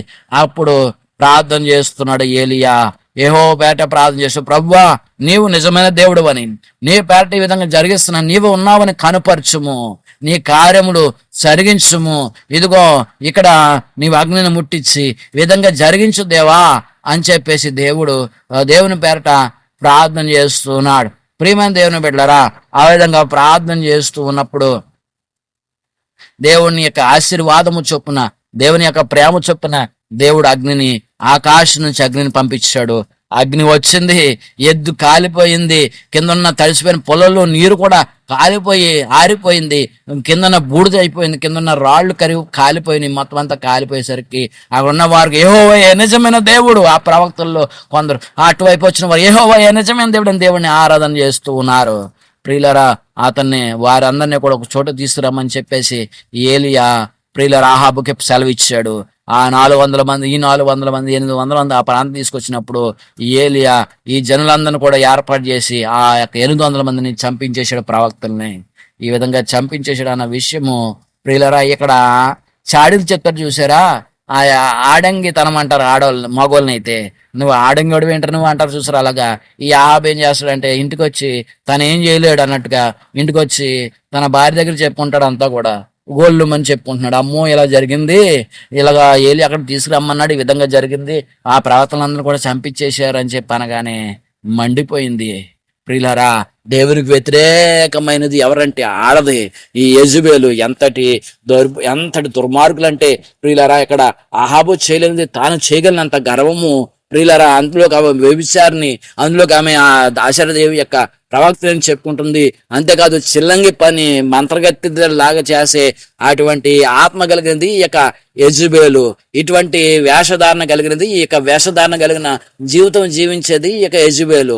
అప్పుడు ప్రార్థన చేస్తున్నాడు ఏలియా, యెహోవా పేరట ప్రార్థన చేస్తూ, ప్రభువా నీవు నిజమైన దేవుడు అని, నీ పేరట ఈ విధంగా జరిగిస్తున్నా, నీవు ఉన్నావని కనుపరచుము, నీ కార్యములు జరిగించుము, ఇదిగో ఇక్కడ నీవు అగ్నిని ముట్టించి ఈ విధంగా జరిగించు దేవా అని చెప్పేసి దేవుని పేరట ప్రార్థన చేస్తున్నాడు. ప్రియమైన దేవుని బిడ్డలారా, ఆ విధంగా ప్రార్థన చేస్తూ ఉన్నప్పుడు దేవుని యొక్క ఆశీర్వాదము చొప్పున, దేవుని యొక్క ప్రేమ చొప్పున దేవుడు ఆకాశం నుంచి అగ్నిని పంపించాడు. అగ్ని వచ్చింది, ఎద్దు కాలిపోయింది, కిందన్న తడిసిపోయిన పొలంలో నీరు కూడా కాలిపోయి ఆరిపోయింది, కిందన్న బూడిద అయిపోయింది, కిందన్న రాళ్ళు కాలిపోయినాయి. మొత్తం అంతా కాలిపోయేసరికి అక్కడ ఉన్న వారికి యెహోవా నిజమైన దేవుడు, ఆ ప్రవక్తల్లో కొందరు అటువైపు వచ్చిన వారు యెహోవా నిజమైన దేవుడు అని దేవుడిని ఆరాధన చేస్తూ ఉన్నారు. ప్రియులరా, వారందరినీ కూడా ఒక చోట తీసుకురమ్మని చెప్పేసి ఏలియా ప్రియులరా ఆహాబుకి సెలవు ఇచ్చాడు. ఆ 400 మంది, ఈ 400 మంది, 800 మంది ఆ ప్రాంతం తీసుకొచ్చినప్పుడు ఏలియా ఈ జనులందరిని కూడా ఏర్పాటు చేసి ఆ యొక్క 800 మందిని చంపించేశాడు, ప్రవక్తల్ని. ఈ విధంగా చంపించేశాడు అన్న విషయము ప్రియులరా ఇక్కడ చాడీలు చెప్తారు చూసారా, ఆ ఆడంగి తనం అంటారు ఆడవాళ్ళు, మగవాళ్ళని అయితే. నువ్వు ఆడంగి ఏంటారు నువ్వు అంటారు చూసారు. అలాగా ఈ ఆహాబు ఏం చేస్తాడంటే ఇంటికి వచ్చి తను ఏం చేయలేడు అన్నట్టుగా ఇంటికి వచ్చి తన భార్య దగ్గర చెప్పుకుంటాడు, అంతా కూడా గోళ్ళు అని చెప్పుకుంటున్నాడు. అమ్మో ఇలా జరిగింది, ఇలాగా ఏలి అక్కడ తీసుకురమ్మన్నాడు, ఈ విధంగా జరిగింది, ఆ ప్రవర్తనలందరూ కూడా చంపించేశారు అని చెప్పి అనగానే మండిపోయింది. ప్రియులారా, దేవునికి వ్యతిరేకమైనది ఎవరంటే ఆడది, ఈ యెజబెలు. ఎంతటి దుర్మార్గులు అంటే ప్రియులారా, ఇక్కడ అహాబు చేయలేనిది తాను చేయగలిగినంత గర్వము ప్రియులారా. అందులోకి ఆమె వ్యభిచారిని, అందులోకి ఆమె ఆ దాశరథదేవి యొక్క ప్రవక్తని చెప్పుకుంటుంది. అంతేకాదు చిల్లంగి పని మంత్రగతిలాగా చేసే అటువంటి ఆత్మ కలిగినది ఈ యొక్క యెజబెలు. ఇటువంటి వేషధారణ కలిగినది, ఈ యొక్క వేషధారణ కలిగిన జీవితం జీవించేది ఈ యొక్క యెజబెలు.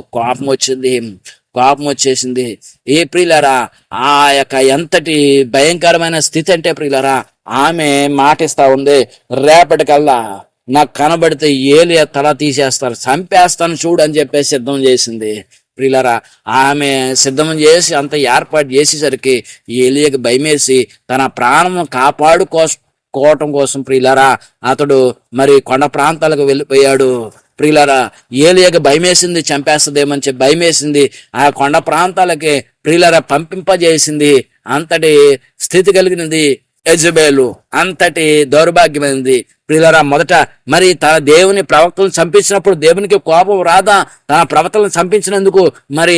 కోపం వచ్చేసింది. ఏ ప్రియులారా, ఆ యొక్క ఎంతటి భయంకరమైన స్థితి అంటే ప్రియులారా, ఆమె మాటిస్తా ఉంది, రేపటికల్లా నాకు కనబడితే ఏలియా తల తీసేస్తారు, చంపేస్తాను చూడు అని చెప్పేసి సిద్ధం చేసింది. ప్రియులారా, ఆమె సిద్ధం చేసి అంత ఏర్పాటు చేసేసరికి ఏలియాకి భయమేసి తన ప్రాణం కాపాడుకోవటం కోసం ప్రియులారా అతడు మరి కొండ ప్రాంతాలకు వెళ్ళిపోయాడు. ప్రియులారా, ఏలియాకి భయమేసింది, చంపేస్తుందేమని చెప్పి భయమేసింది. ఆ కొండ ప్రాంతాలకి ప్రియులారా పంపింపజేసింది. అంతటి స్థితి కలిగినది యెజబెలు, అంతటి దౌర్భాగ్యమైనది. ప్రియులారా, మొదట మరి తన దేవుని ప్రవక్తలను చంపించినప్పుడు దేవునికి కోపం రాదా? తన ప్రవక్తలను చంపించినందుకు మరి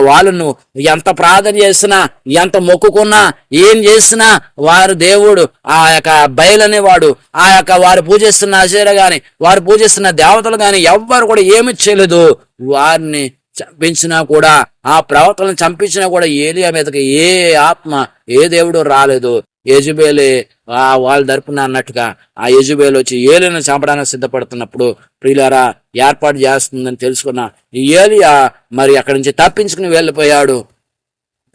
వాళ్ళను ఎంత ప్రార్థన చేసినా, ఎంత మొక్కుకున్నా, ఏం చేసినా వారు దేవుడు ఆ యొక్క బయలనేవాడు, ఆ యొక్క వారు పూజిస్తున్న అశేర గాని, వారు పూజిస్తున్న దేవతలు గాని ఎవ్వరు కూడా ఏమి చేయలేదు. వారిని చంపించినా కూడా, ఆ ప్రవక్తలను చంపించినా కూడా ఏలియా మీదకి ఏ ఆత్మ, ఏ దేవుడు రాలేదు. యెజబెలే వాళ్ళు తరపున అన్నట్టుగా ఆ యెజబెలు వచ్చి ఏలియాను చంపడానికి సిద్ధపడుతున్నప్పుడు ప్రియులారా ఏర్పాటు చేస్తుందని తెలుసుకున్న ఏలియా మరి అక్కడి నుంచి తప్పించుకుని వెళ్ళిపోయాడు.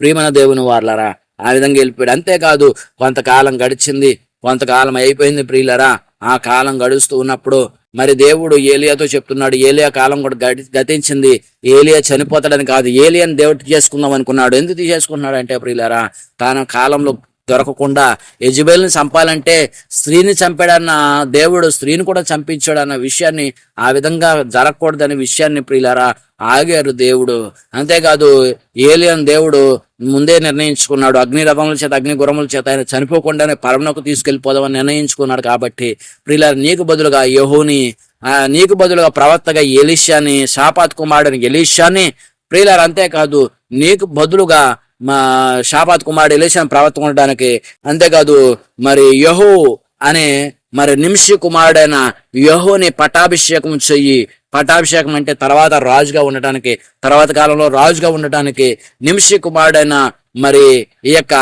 ప్రియమైన దేవుని వారలారా, ఆ విధంగా వెళ్ళిపోయాడు. అంతేకాదు కొంతకాలం గడిచింది, కొంతకాలం అయిపోయింది ప్రియులారా. ఆ కాలం గడుస్తూ ఉన్నప్పుడు మరి దేవుడు ఏలియాతో చెప్తున్నాడు. ఏలియా కాలం కూడా గతించింది. ఏలియా చనిపోతాడని కాదు, ఏలియాని దేవుడు చేసుకుందాం అనుకున్నాడు. ఎందుకు తీసేసుకున్నాడు అంటే ప్రియులారా, తన కాలంలో దొరకకుండా యెజబెల్ని చంపాలంటే స్త్రీని చంపాడన్న దేవుడు స్త్రీని కూడా చంపించాడు అన్న విషయాన్ని, ఆ విధంగా జరగకూడదనే విషయాన్ని ప్రియులారా ఆగారు దేవుడు. అంతేకాదు ఏలియాను దేవుడు ముందే నిర్ణయించుకున్నాడు. అగ్ని రథముల చేత, అగ్ని గుర్రముల చేత ఆయన చనిపోకుండానే పరమునకు తీసుకెళ్లిపోదామని నిర్ణయించుకున్నాడు. కాబట్టి ప్రియులారా, నీకు బదులుగా యెహోని, నీకు బదులుగా ప్రవక్తగా ఎలీషాని, షాపాత్ కుమారుడిని ఎలీషాని ప్రియులారా, అంతేకాదు నీకు బదులుగా మా షాపాత్ కుమారుడు ఎలీషాను ప్రవర్తించడానికి, అంతేకాదు మరి యెహూ అనే మరి నింషి కుమారుడైన యెహూని పట్టాభిషేకం చెయ్యి. పట్టాభిషేకం అంటే తర్వాత రాజుగా ఉండటానికి, తర్వాత కాలంలో రాజుగా ఉండటానికి నింషి కుమారుడైన మరి ఈ యొక్క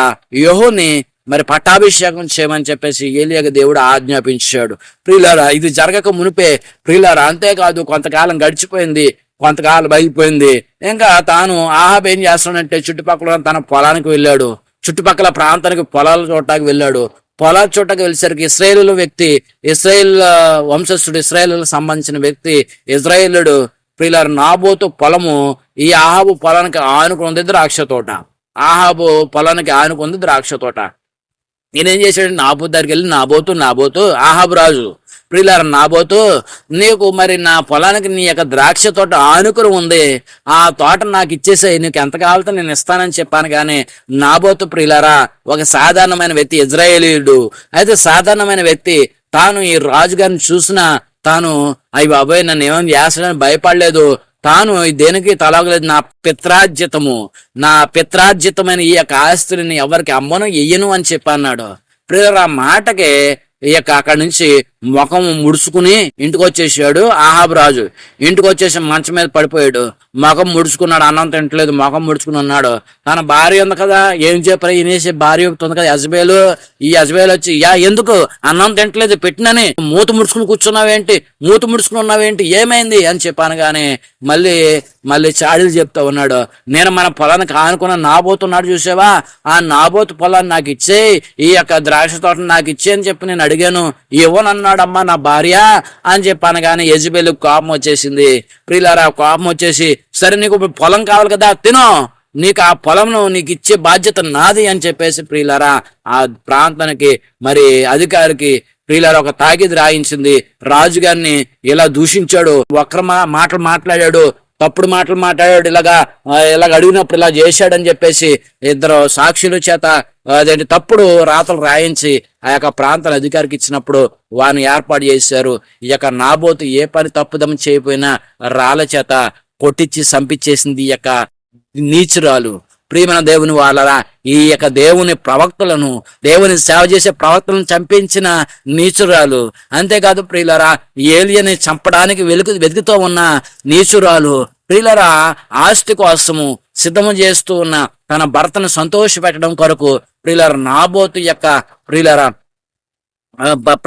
యెహూని మరి పట్టాభిషేకం చేయమని చెప్పేసి ఏలియాకి దేవుడు ఆజ్ఞాపించాడు. ప్రియులారా, ఇది జరగక మునిపే ప్రియులారా, అంతేకాదు కొంతకాలం గడిచిపోయింది, కొంతకాలం అయిపోయింది. ఇంకా తాను ఆహాబు ఏం చేస్తాడంటే చుట్టుపక్కల తన పొలానికి వెళ్ళాడు, చుట్టుపక్కల ప్రాంతానికి పొలాల చూడటానికి వెళ్ళాడు. పొలాల చూడటానికి వెళ్ళేసరికి ఇశ్రాయేల్ వంశస్థుడు, ఇశ్రాయేలుకు సంబంధించిన వ్యక్తి, ఇశ్రాయేలుడు ప్రియులారా నాబోతు పొలము ఈ ఆహాబు పొలానికి ఆనుకుంది ద్రాక్ష తోట. ఆహాబు పొలానికి ఆనుకుంది ద్రాక్ష తోట. నేనేం చేశాడు, నాబోతు దగ్గరికి వెళ్ళి నాబోతు ఆహాబు రాజు ప్రియులారా నాబోతు, నీకు మరి నా పొలానికి నీ యొక్క ద్రాక్ష తోట ఆనుకుని ఉంది, ఆ తోట నాకు ఇచ్చేసాయి, నీకు ఎంత కావాలో నేను ఇస్తానని చెప్పాను. కానీ నాబోతు ప్రియులారా ఒక సాధారణమైన వ్యక్తి, ఇజ్రాయేలీయుడు. అయితే సాధారణమైన వ్యక్తి తాను ఈ రాజుగారిని చూసినా తాను అయ్యి బాబోయ్ నన్ను ఏమైనా చేస్తాడని భయపడలేదు. తాను దేనికి తలగలేదు. నా పిత్రార్జితమైన ఈ యొక్క ఆస్తులని ఎవరికి అమ్మను ఎయ్యను అని చెప్పి అన్నాడు. ప్రియులారా ఆ మాటకి ఈ యొక్క అక్కడి నుంచి ముఖం ముడుచుకుని ఇంటికి వచ్చేసాడు ఆహాబు రాజు. ఇంటికి వచ్చేసి మంచం మీద పడిపోయాడు, ముఖం ముడుచుకున్నాడు, అన్నం తింటలేదు, ముఖం ముడుచుకుని ఉన్నాడు. తన భార్య ఉంది కదా, ఏం చెప్పారు వినేసి భార్య ఉంది కదా యజబేలు, ఈ యజబేలు వచ్చి ఎందుకు అన్నం తింటలేదు పెట్టినని మూత ముడుచుకుని కూర్చున్నావేంటి, మూత ముడుచుకుని ఉన్నావేంటి, ఏమైంది అని చెప్పాను. కానీ మళ్ళీ చాడీలు చెప్తా ఉన్నాడు. నేను మన పొలానికి ఆనుకున్న నాబోతున్నాడు చూసావా, ఆ నాబోతు పొలాన్ని నాకు ఇచ్చే, ఈ యొక్క ద్రాక్ష తోటను నాకు ఇచ్చే అని చెప్పి నేను అడిగాను, ఇవ్వనన్నాడమ్మా నా భార్య అని చెప్పాను. కానీ యజబేలు కోపం వచ్చేసింది. ప్రియులారా కోపం వచ్చేసి, సరే నీకు పొలం కావాలి కదా తినో, నీకు ఆ పొలంను నీకు ఇచ్చే బాధ్యత నాది అని చెప్పేసి ప్రియులారా ఆ ప్రాంతానికి మరి అధికారికి ప్రియులారా ఒక తాకిది రాయించింది. రాజుగారిని ఇలా దూషించాడు, వక్ర మాటలు మాట్లాడాడు, తప్పుడు మాటలు మాట్లాడాడు, ఇలాగ అడిగినప్పుడు ఇలా చేశాడని చెప్పేసి ఇద్దరు సాక్షుల చేత అదేంటి తప్పుడు రాతలు రాయించి ఆ యొక్క ప్రాంతాల అధికారికి ఇచ్చినప్పుడు వారిని ఏర్పాటు చేశారు. ఈ యొక్క నాబోతు ఏ పని తప్పుదం చేయకపోయినా రాళ్ళ చేత కొట్టించి సంపించేసింది ఈ యొక్క నీచురాలు. ప్రియమైన దేవుని వాళ్ళరా, ఈ యొక్క దేవుని ప్రవక్తలను, దేవుని సేవ చేసే ప్రవక్తలను చంపించిన నీచురాలు. అంతేకాదు ప్రియులరా, ఏలియని చంపడానికి వెతుకుతూ ఉన్న నీచురాలు. ప్రియులరా, ఆస్తి కోసము సిద్ధము చేస్తూ ఉన్న తన భర్తను సంతోష పెట్టడం కొరకు ప్రియులరా నాబోతు యొక్క ప్రియులరా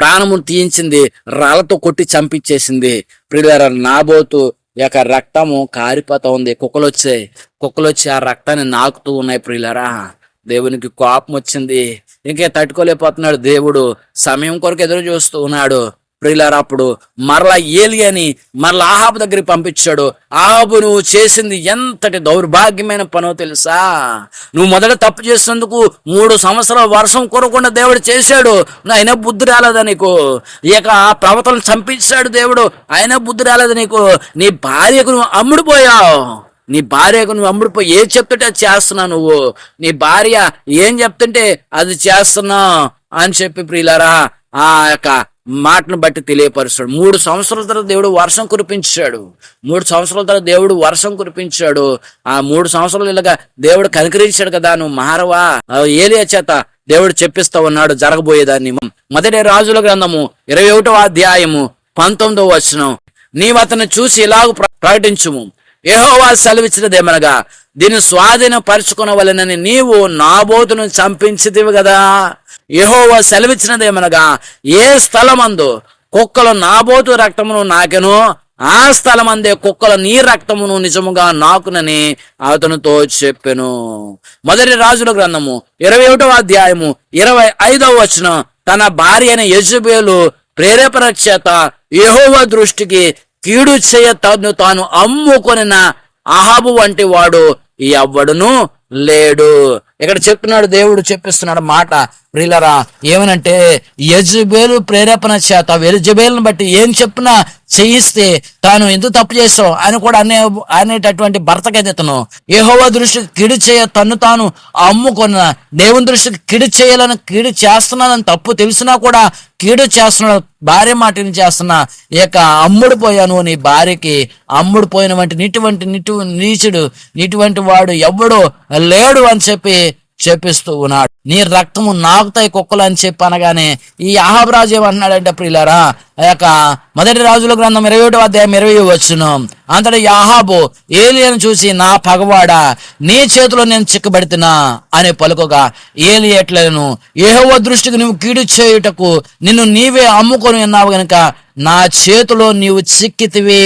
ప్రాణము తీయించింది, రాళ్లతో కొట్టి చంపించేసింది. ప్రియులరా నాబోతు యొక్క రక్తము కారిపోతా ఉంది. కుక్కలు వచ్చి ఆ రక్తాన్ని నాకుతూ ఉన్నాయి. ప్రియులరా దేవునికి కోపం వచ్చింది, ఇంకే తట్టుకోలేకపోతున్నాడు. దేవుడు సమయం కొరకు ఎదురు చూస్తూ ఉన్నాడు. ప్రియులారా అప్పుడు మరలా ఏలియాని మరలా ఆహాబు దగ్గరికి పంపించాడు. ఆహాబు, నువ్వు చేసింది ఎంతటి దౌర్భాగ్యమైన పనో తెలుసా? నువ్వు మొదట తప్పు చేసినందుకు 3 సంవత్సరాల వర్షం కురకుండా దేవుడు చేశాడు, అయినా బుద్ధి రాలేదా నీకు? ఇక ఆ ప్రవక్తలను చంపించాడు దేవుడు, అయినా బుద్ధి రాలేదు నీకు. నీ భార్యకు నువ్వు అమ్ముడిపోయి ఏం చెప్తుంటే అది చేస్తున్నావు నువ్వు. నీ భార్య ఏం చెప్తుంటే అది చేస్తున్నావు అని చెప్పి ప్రియులారా ఆ యొక్క మాటను బట్టి తెలియపరుస్తాడు. 3 సంవత్సరాల తర్వాత దేవుడు వర్షం కురిపించాడు. 3 సంవత్సరాల తర్వాత దేవుడు వర్షం కురిపించాడు. ఆ 3 సంవత్సరాలు ఇలాగా దేవుడు కనికరించాడు కదా, నువ్వు మారవా? ఏలియా చేత దేవుడు చెప్పిస్తా ఉన్నాడు జరగబోయేదాన్ని. మొదటి రాజుల గ్రంథము 21వ అధ్యాయము 19వ వచనం, నీవు అతన్ని చూసి ఇలాగ ప్రకటించుము, యెహోవా సెలవిచ్చినదేమనగా దీన్ని స్వాధీనపరచుకొనవలెనని నీవు నాబోతును చంపించితివి కదా. యెహోవా సెలవిచ్చినదేమనగా ఏ స్థలమందు కుక్కలు నాబోతు రక్తమును నాకెను, ఆ స్థలమందే కుక్కలు నీ రక్తమును నిజముగా నాకునని అతనితో చెప్పెను. మొదటి రాజుల గ్రంథము 21వ అధ్యాయము 25వ వచనం, తన భార్య అయిన యెజబేలు ప్రేరేపణ చేత యెహోవా దృష్టికి కీడు చేయ తాను అమ్ముకొనిన అహాబు వంటి వాడు ఎవ్వడును లేడు. ఇక్కడ చెప్తున్నాడు, దేవుడు చెప్పిస్తున్నాడు మాట. ప్రియులరా ఏమనంటే యెజబేలు ప్రేరేపణ చేత యెజబేలును బట్టి ఏం చెప్పినా చేయిస్తే తాను ఎందుకు తప్పు చేస్తావు అని కూడా అనేటటువంటి భర్తకైతే తను యెహోవా దృష్టికి కిడి చేయ తాను అమ్ముకున్న, దేవుని దృష్టికి కిడి చేయాలని కీడు చేస్తున్నానని తప్పు తెలిసినా కూడా కీడు చేస్తున్నాడు, భార్య మాటని చేస్తున్నా. ఇక అమ్ముడు పోయాను, నీ భార్యకి అమ్ముడు పోయిన వంటి నీచుడు ఇటువంటి వాడు ఎవ్వడు లేడు అని చెప్పిస్తూ ఉన్నాడు. నీ రక్తము నాకుతాయి కుక్కలు అని చెప్పి అనగానే ఈ అహాబు రాజు ఏమన్నాడంటే ప్రియులారా, ఆ యొక్క మొదటి రాజుల గ్రంథం 21వ అధ్యాయం 20వ వచనం, అంతటా అహాబు ఏలియాను చూసి, నా పగవాడా, నీ చేతిలో నేను చిక్కబెడుతున్నా అని పలుకగా, ఏలి ఎట్లను, యెహోవా దృష్టికి నువ్వు కీడు చేయుటకు నిన్ను నీవే అమ్ముకొని ఉన్నావు గనుక నా చేతిలో నీవు చిక్కితివి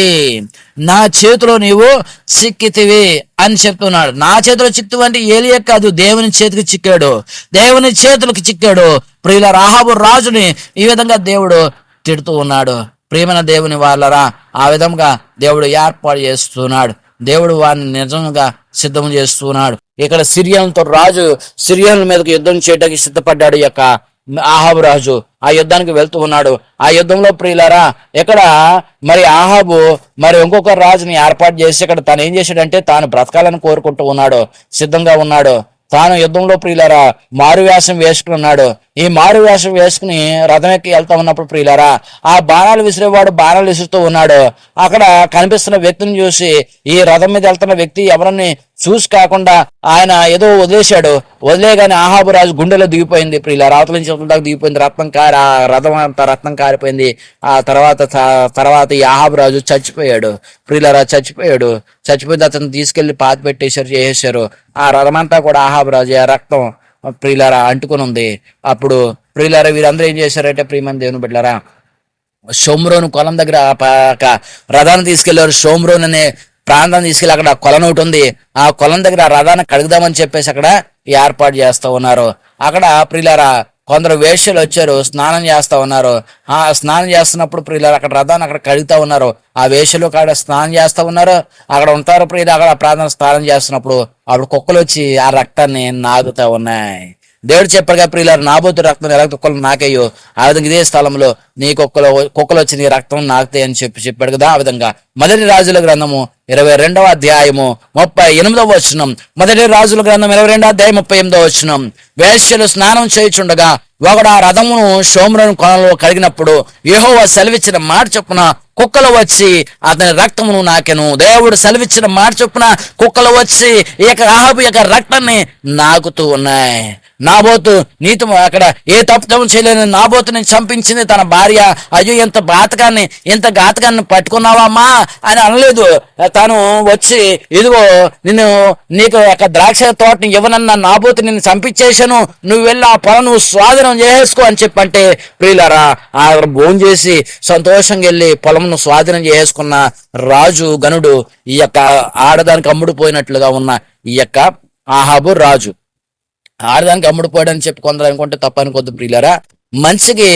అని చెప్తున్నాడు. నా చేతిలో చిక్కితివి అంటే ఏలియా కాదు, దేవుని చేతికి చిక్కాడు, దేవుని చేతులకు చిక్కాడు. ప్రియులారా అహాబు రాజుని ఈ విధంగా దేవుడు తిడుతూ ఉన్నాడు. ప్రియమైన దేవుని వాళ్ళరా, ఆ విధంగా దేవుడు ఏర్పాటు చేస్తున్నాడు. దేవుడు వారిని నిజంగా సిద్ధం చేస్తున్నాడు. ఇక్కడ సిరియన్తో రాజు సిరియన్ల మీదకి యుద్ధం చేయడానికి సిద్ధపడ్డాడు. యొక్క ఆహాబు రాజు ఆ యుద్ధానికి వెళ్తూ ఉన్నాడు. ఆ యుద్ధంలో ప్రియులారా ఇక్కడ మరి ఆహాబు మరి ఇంకొక రాజుని ఏర్పాటు చేసి ఇక్కడ తను ఏం చేశాడంటే తాను బ్రతకాలని కోరుకుంటూ ఉన్నాడు, సిద్ధంగా ఉన్నాడు. తాను యుద్ధంలో ప్రియులారా మారువేషం వేసుకున్నాడు. ఈ మారువేషం వేసుకుని రథం ఎక్కి వెళ్తా ఉన్నప్పుడు ప్రియులారా ఆ బాణాలు విసిరేవాడు బాణాలు విసురుతూ ఉన్నాడు. అక్కడ కనిపిస్తున్న వ్యక్తిని చూసి ఈ రథం మీద వెళ్తున్న వ్యక్తి ఎవరిని చూసి కాకుండా ఆయన ఏదో వదిలేశాడు. వదిలేగానే ఆహాబు రాజు గుండెలో దిగిపోయింది ప్రియులారా, అవతల నుంచి అవతల దాకా దిగిపోయింది. రథం అంతా రత్నం కారిపోయింది. ఆ తర్వాత ఈ ఆహాబు రాజు చచ్చిపోయాడు ప్రియులారా, చచ్చిపోయింది. అతను తీసుకెళ్లి పాతి పెట్టేశారు, చేసేశారు. ఆ రథమంతా కూడా ఆహాబు రాజు ఆ రక్తం ప్రియులారా అంటుకుని ఉంది. అప్పుడు ప్రియులారా వీరందరూ ఏం చేశారంటే ప్రియమైన దేవుని బిడ్డలారా షోమ్రోను కొలం దగ్గర రథాన్ని తీసుకెళ్లారు. షోమ్రోన్ అనే ప్రాంతాన్ని తీసుకెళ్ళి అక్కడ కొలను ఒకటి ఉంది. ఆ కొలం దగ్గర ఆ రథాన్ని కడుగుదామని చెప్పేసి అక్కడ ఏర్పాటు చేస్తూ ఉన్నారు. అక్కడ ప్రియులారా కొందరు వేశ్యలు వచ్చారు, స్నానం చేస్తా ఉన్నారు. ఆ స్నానం చేస్తున్నప్పుడు ప్రియులారు అక్కడ రథాన్ని అక్కడ కడుగుతా ఉన్నారు. ఆ వేశ్యలు అక్కడ స్నానం చేస్తా ఉన్నారు. అక్కడ ఉంటారు ప్రియులు. అక్కడ ప్రాంతం స్నానం చేస్తున్నప్పుడు అప్పుడు కుక్కలు వచ్చి ఆ రక్తాన్ని నాగుతా ఉన్నాయి. దేవుడు చెప్పాడుగా ప్రియులారు నాబోతు రక్తం ఎలా కుక్కలు నాకేయో ఆ విధంగా ఇదే స్థలంలో నీ కుక్కలు వచ్చి నీ రక్తం నాకుతాయి అని చెప్పాడు కదా. ఆ విధంగా మొదటి రాజుల గ్రంథము 22వ అధ్యాయము 38వ వచనం. మొదటి రాజుల గ్రంథం 22వ అధ్యాయం 38వ వచనం. వేశ్యలు స్నానం చేయుచుండగా ఒకడు ఆ రథమును షోమ్రోను కొలంలో కడిగినప్పుడు యెహోవా సెలవిచ్చిన మాట చొప్పున కుక్కలు వచ్చి అతని రక్తమును నాకెను. దేవుడు సెలవిచ్చిన మాట చొప్పున కుక్కలు వచ్చి ఆహాబు యొక్క రక్తాన్ని నాకుతూ ఉన్నాయి. నాబోతు నీతి అక్కడ ఏ తప్పు చేయలేని నాబోతుని చంపించింది తన భార్య. అయ్యో ఇంత ఘాతకాన్ని పట్టుకున్నావమ్మా అని అనలేదు. తాను వచ్చి ఇదిగో నీకు ఒక ద్రాక్ష తోటని ఇవ్వనన్న నాబోతు నిన్ను చంపించేశాను, నువ్వు వెళ్ళి ఆ పొలం నువ్వు స్వాధీనం చేసుకో అని చెప్పంటే ప్రియులారా ఆ భోజనం చేసి సంతోషంగా వెళ్ళి పొలంను స్వాధీనం చేసుకున్న రాజు గనుడు ఈ యొక్క ఆడదానికి అమ్ముడుపోయినట్లుగా ఉన్న ఈ యొక్క ఆహాబు రాజు. ఆడదానికి అమ్ముడుపోయాడని చెప్పి కొందరు అనుకుంటే తప్ప అనుకోద్దు ప్రియులారా. మంచికి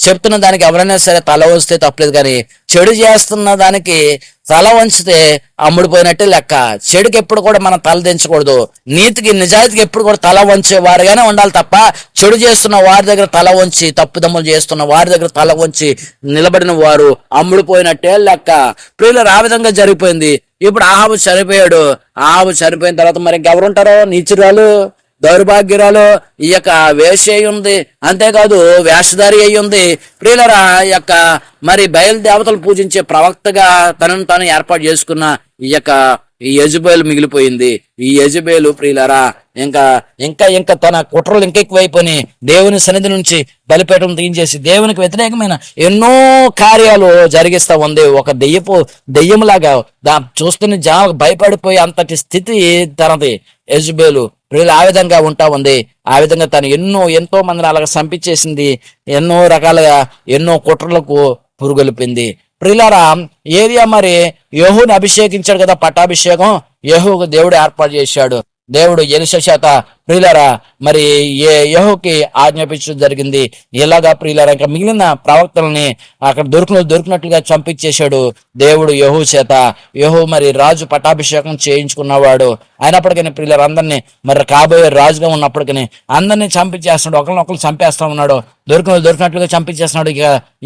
చెప్తున్న దానికి ఎవరైనా సరే తల వంచితే తప్పలేదు, కానీ చెడు చేస్తున్న దానికి తల వంచితే అమ్ముడుపోయినట్టే లెక్క. చెడుకి ఎప్పుడు కూడా మనం తల దించకూడదు. నీతికి నిజాయితీకి ఎప్పుడు కూడా తల వంచే వారుగానే ఉండాలి తప్ప చెడు చేస్తున్న వారి దగ్గర తల వంచి తప్పుదమ్ములు చేస్తున్న వారి దగ్గర తల వంచి నిలబడిన వారు అమ్ముడుపోయినట్టే లెక్క. ప్రియులారా ఆ విధంగా జరిగిపోయింది. ఇప్పుడు ఆహాబు చనిపోయాడు. ఆహాబు చనిపోయిన తర్వాత మరి ఇంకెవరుంటారో? నీచురాలు, దౌర్భాగ్యురాలు, ఈ యొక్క వేశ్య అయి ఉంది, అంతేకాదు వేషధారి అయి ఉంది. ప్రియులరా ఈ యొక్క మరి బయలుదేవతలు పూజించే ప్రవక్తగా తనను తాను ఏర్పాటు చేసుకున్న ఈ యొక్క యెజబెలు మిగిలిపోయింది. ఈ యెజబెలు ప్రియులరా ఇంకా తన కుట్రలు ఇంకా ఎక్కువైపోయి దేవుని సన్నిధి నుంచి బలిపీఠం తీయించేసి దేవునికి వ్యతిరేకమైన ఎన్నో కార్యాలు జరిగిస్తా ఉంది. ఒక దెయ్యంలాగా చూస్తున్న జనాలకు భయపడిపోయి అంతటి స్థితి తనది యెజబెలు. ప్రియులు ఆ విధంగా ఉంటా ఉంది. ఆ విధంగా తను ఎంతో మందిని అలాగ సంపించేసింది. ఎన్నో రకాలుగా ఎన్నో కుట్రలకు పురుగొలిపింది. ప్రియులారా ఏరియా మరి యెహూని అభిషేకించాడు కదా, పట్టాభిషేకం యెహూకు దేవుడు ఏర్పాటు చేశాడు. దేవుడు ఎలీషా చేత ప్రియులారా మరి యెహూకి ఆజ్ఞాపించడం జరిగింది. ఇలాగా ప్రియులారా ఇంకా మిగిలిన ప్రవక్తలని అక్కడ దొరికినట్లుగా చంపించేశాడు దేవుడు యెహూ చేత. యెహూ మరి రాజు పట్టాభిషేకం చేయించుకున్నవాడు. అయినప్పటికీ ప్రియులారా అందరినీ మరి కాబోయే రాజుగా ఉన్నప్పటికీ అందరినీ చంపించేస్తున్నాడు. ఒకరినొకరు చంపేస్తా ఉన్నాడు. దొరికినట్లుగా చంపించేస్తున్నాడు.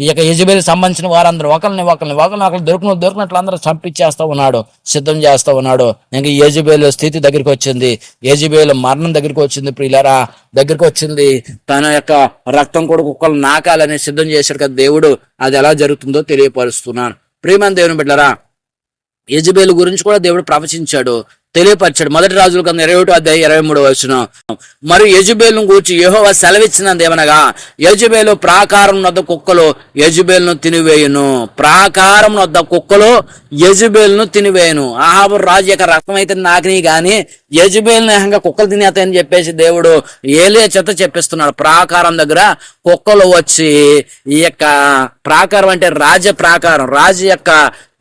ఈ యొక్క యెజబెలుకి సంబంధించిన వారందరూ ఒకరినొకరు దొరికినట్లు అందరూ చంపించేస్తా ఉన్నాడు, సిద్ధం చేస్తా ఉన్నాడు. ఇంకా యెజబెలు స్థితి దగ్గరికి వచ్చింది. యెజబెలు మరణం దగ్గరికి వచ్చింది. ప్రియులారా దగ్గరికి వచ్చింది. తన యొక్క రక్తం కూడా కుక్కలు నాకాలని సిద్ధం చేశాడు కదా దేవుడు. అది ఎలా జరుగుతుందో తెలియపరుస్తున్నాను. ప్రియమైన దేవుని బిడ్డలారా యెజబెలు గురించి కూడా దేవుడు ప్రవచించాడు, తెలియపరిచాడు. మొదటి రాజుల గ్రంథం 21వ అధ్యాయం 23వ వచనం. మరియు యెజబెలును గూర్చి యెహోవా సెలవిచ్చినది ఏమనగా యెజబెలు ప్రాకారం వద్ద కుక్కలు యెజబెలును తినివేయును. ప్రాకారం వద్ద కుక్కలు యెజబెలును తినివేయును. ఆహాబు రాజు యొక్క రక్తం అయితే నాకిని కానీ యెజబెలును కుక్కలు తినేస్తాయని చెప్పేసి దేవుడు ఏలియా చేత చెప్పిస్తున్నాడు. ప్రాకారం దగ్గర కుక్కలు వచ్చి ఈ యొక్క ప్రాకారం అంటే రాజు యొక్క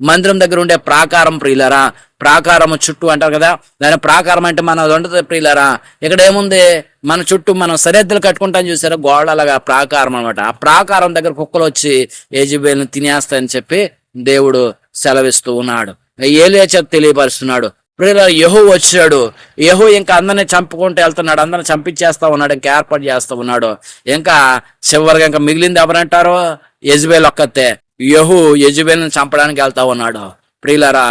మందిరం దగ్గర ఉండే ప్రాకారం ప్రియులారా. ప్రాకారము చుట్టూ అంటారు కదా, దాని ప్రాకారం అంటే మన ఉంటుంది ప్రియులారా. ఇక్కడ ఏముంది, మన చుట్టూ మనం సరిహద్దులు కట్టుకుంటాం చూసారా, గోడలాగా ప్రాకారం అనమాట. ఆ ప్రాకారం దగ్గర కుక్కలు వచ్చి యెజబెలును తినేస్తాయని చెప్పి దేవుడు సెలవిస్తూ ఉన్నాడు. ఏలియా చేత తెలియపరుస్తున్నాడు. ప్రియులారా యెహూ వచ్చాడు. యెహూ ఇంకా అందరిని చంపుకుంటూ వెళ్తున్నాడు, అందరిని చంపించేస్తా ఉన్నాడు, ఇంకా ఏర్పాటు చేస్తా ఉన్నాడు. ఇంకా చివరిగా ఇంకా మిగిలింది ఎవరంటారు? యెజబెల్ ఒక్కతే. యెహూ యెజబెల్ని చంపడానికి వెళ్తా ఉన్నాడు. ప్రియులారా